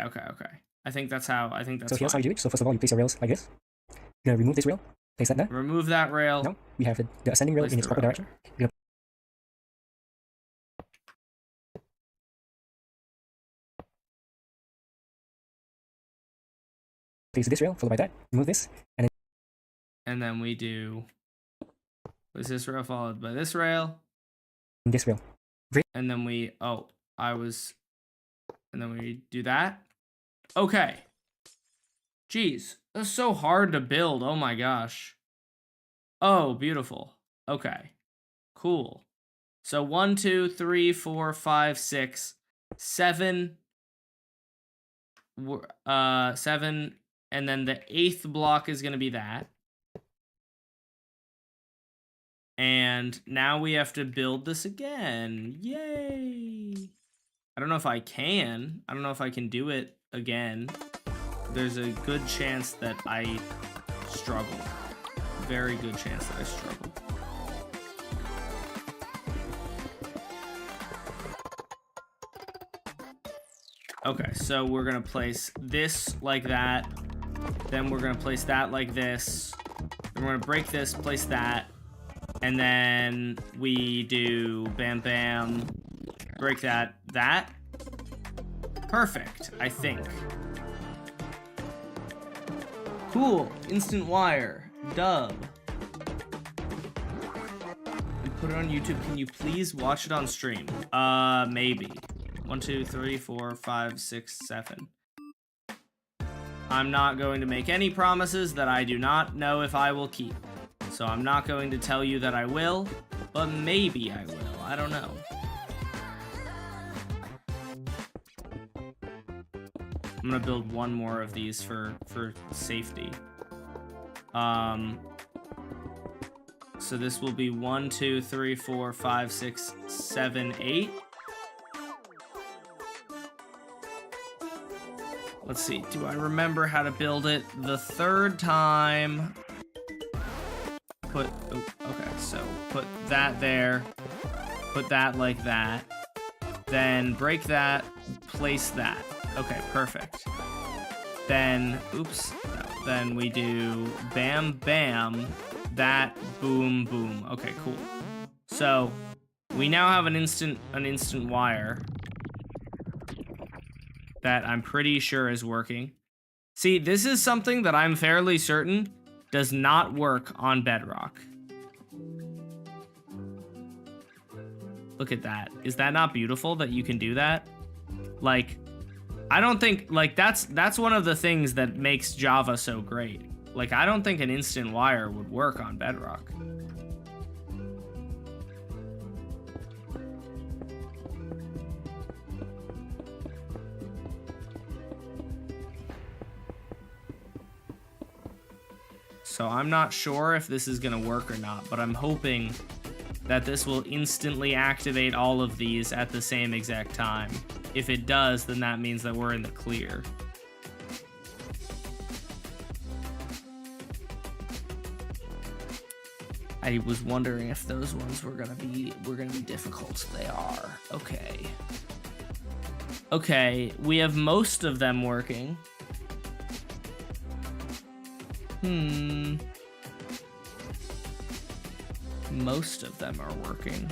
I think that's So here's how fine. you do it. So first of all, you place your rails like this. You're gonna remove this rail, place that there. Remove that rail. Now we have the ascending rail Place in its the proper rail. direction. You're gonna place this rail followed by that. Remove this, and then we do was this rail followed by this rail, then this rail. and then we and then we do that. Okay. Jeez, that's so hard to build. Oh my gosh. Oh, beautiful. Okay. Cool. So 1, 2, 3, 4, 5, 6, 7. 7, and then the 8th block is gonna be that. And now we have to build this again. Yay! I don't know if I can. I don't know if I can do it again. There's a good chance that I struggle. Very good chance that I struggle. Okay, so we're gonna place this like that. Then we're gonna place that like this. Then we're gonna break this, place that. And then we do bam, bam, break that. Perfect, I think. Cool, instant wire, dub. We put it on YouTube. Can you please watch it on stream? Maybe. 1, 2, 3, 4, 5, 6, 7. I'm not going to make any promises that I do not know if I will keep. So I'm not going to tell you that I will, but maybe I will. I don't know. I'm gonna build one more of these for safety. So this will be 1, 2, 3, 4, 5, 6, 7, 8. Let's see, do I remember how to build it the third time? Okay, so put that there, put that like that, then break that, place that. Okay, perfect. Then, then we do bam, bam, that, boom, boom. Okay, cool. So we now have an instant wire that I'm pretty sure is working. See, this is something that I'm fairly certain does not work on Bedrock. Look at that. Is that not beautiful that you can do that? Like, I don't think, like, that's one of the things that makes Java so great. Like, I don't think an instant wire would work on Bedrock. So I'm not sure if this is gonna work or not, but I'm hoping that this will instantly activate all of these at the same exact time. If it does, then that means that we're in the clear. I was wondering if those ones were gonna be difficult. They are. Okay. Okay, we have most of them working. Most of them are working.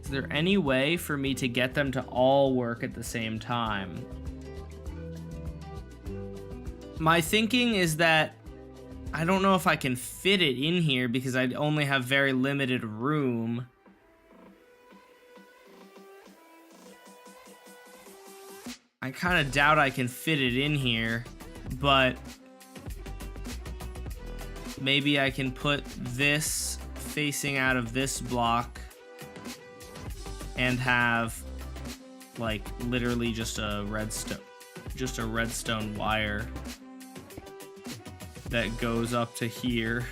Is there any way for me to get them to all work at the same time? My thinking is that I don't know if I can fit it in here because I only have very limited room. I kind of doubt I can fit it in here, but maybe I can put this facing out of this block and have like literally just a redstone wire that goes up to here.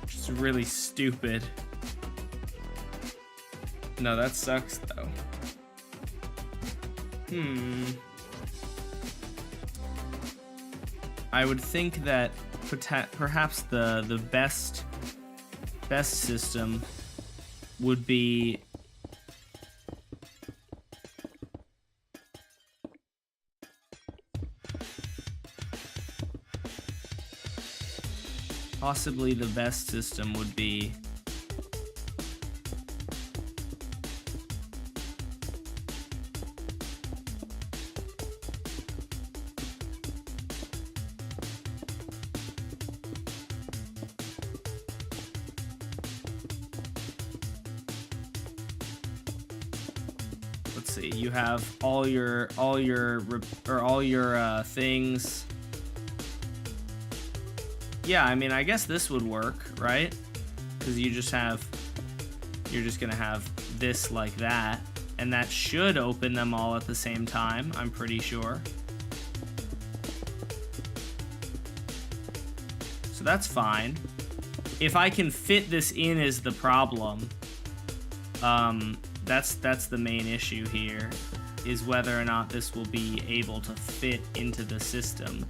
Which is really stupid. No, that sucks though. I would think that perhaps the best system would be possibly the best system would be you have all your things. Yeah, I mean, I guess this would work, right? Because you're just gonna have this like that, and that should open them all at the same time, I'm pretty sure. So that's fine. If I can fit this in is the problem. That's the main issue here, is whether or not this will be able to fit into the system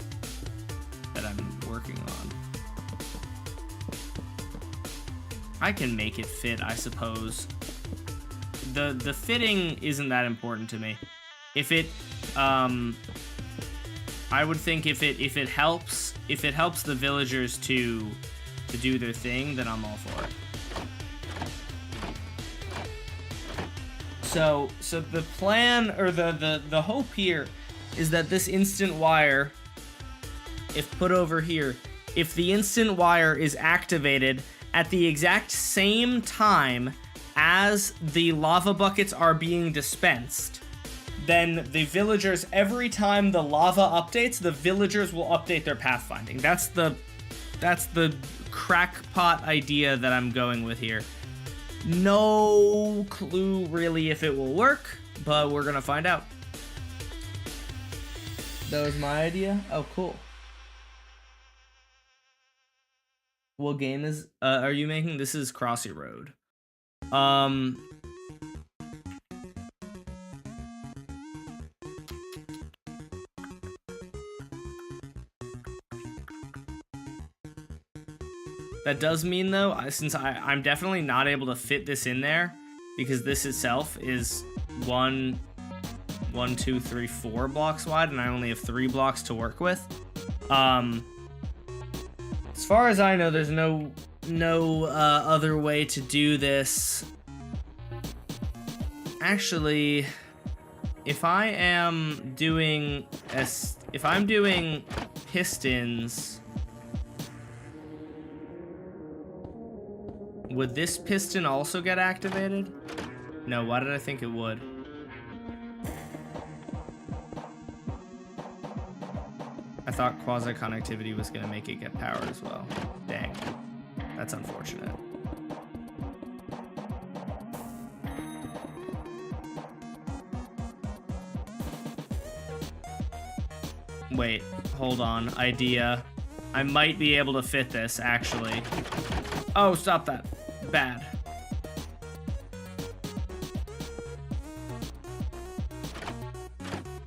that I'm working on. I can make it fit, I suppose. The fitting isn't that important to me. If it, I would think if it helps the villagers to do their thing, then I'm all for it. So the plan, or the hope here, is that this instant wire, if put over here, if the instant wire is activated at the exact same time as the lava buckets are being dispensed, then the villagers, every time the lava updates, the villagers will update their pathfinding. That's the crackpot idea that I'm going with here. No clue really if it will work, but we're gonna find out. That was my idea? Oh, cool. What game are you making? This is Crossy Road. That does mean, though, since I'm definitely not able to fit this in there, because this itself is 1, 2, 3, 4 blocks wide, and I only have 3 blocks to work with. As far as I know, there's no other way to do this. Actually, if I'm doing pistons, would this piston also get activated? No, why did I think it would? I thought quasi-connectivity was gonna make it get power as well. Dang, that's unfortunate. Wait, hold on, idea. I might be able to fit this, actually. Oh, stop that. Bad.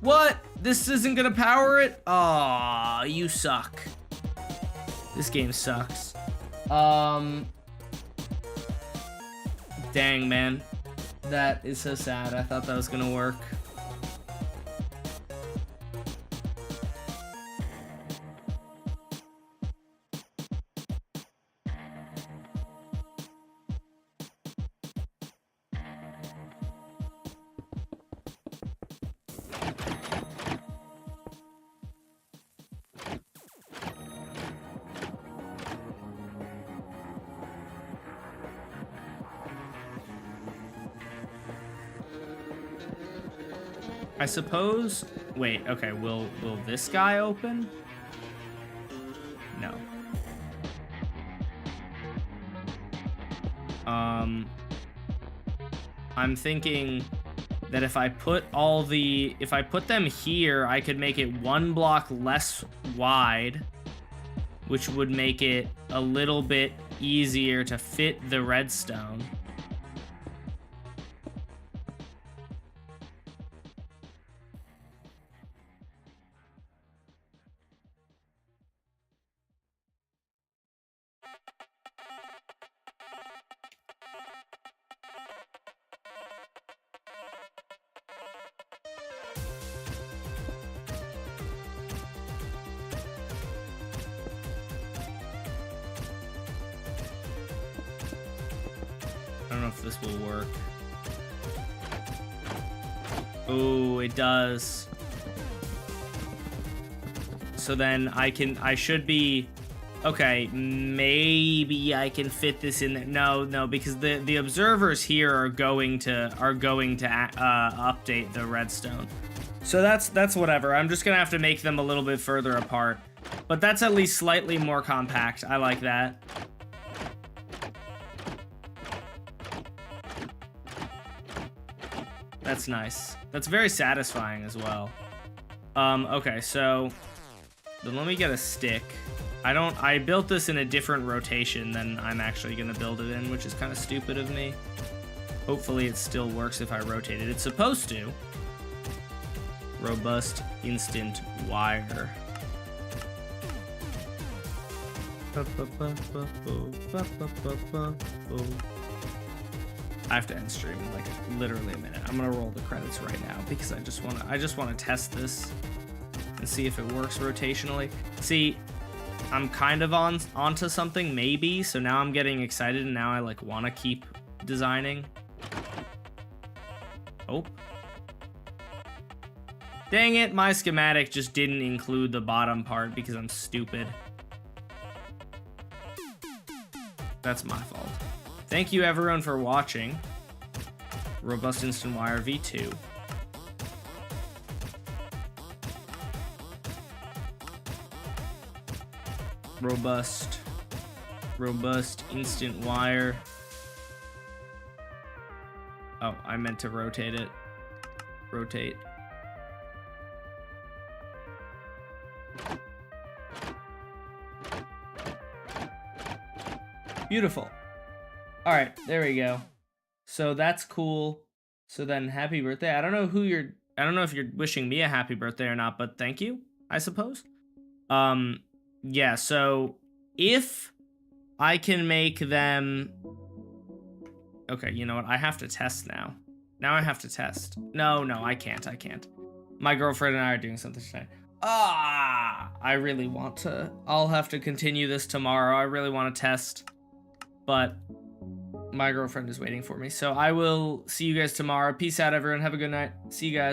What? This isn't gonna power it? Aw, you suck. This game sucks. Dang, man. That is so sad. I thought that was gonna work. I suppose, wait, okay, will this guy open? No. I'm thinking that if I put them here, I could make it 1 block less wide, which would make it a little bit easier to fit the redstone. I don't know if this will work. Oh, it does. So then I should be, okay, maybe I can fit this in there. No, because the observers here are going to update the redstone. So that's whatever. I'm just gonna have to make them a little bit further apart. But that's at least slightly more compact. I like that. That's nice. That's very satisfying as well. Okay, so then let me get a stick. I built this in a different rotation than I'm actually gonna build it in, which is kind of stupid of me. Hopefully it still works if I rotate it. It's supposed to. Robust instant wire. I have to end stream in like literally a minute. I'm gonna roll the credits right now because I just wanna test this and see if it works rotationally. See, I'm kind of onto something maybe, so now I'm getting excited and now I like wanna keep designing. Oh. Dang it, my schematic just didn't include the bottom part because I'm stupid. That's my fault. Thank you everyone for watching. Robust Instant Wire V2. Robust Instant Wire. Oh, I meant to rotate it. Rotate. Beautiful. All right, there we go. So that's cool. So then happy birthday. I don't know if you're wishing me a happy birthday or not, but thank you, I suppose. Yeah, so if I can make them, okay, you know what? I have to test now. Now I have to test. No, I can't. My girlfriend and I are doing something tonight. I really want to. I'll have to continue this tomorrow. I really want to test, but my girlfriend is waiting for me. So I will see you guys tomorrow. Peace out, everyone. Have a good night. See you guys.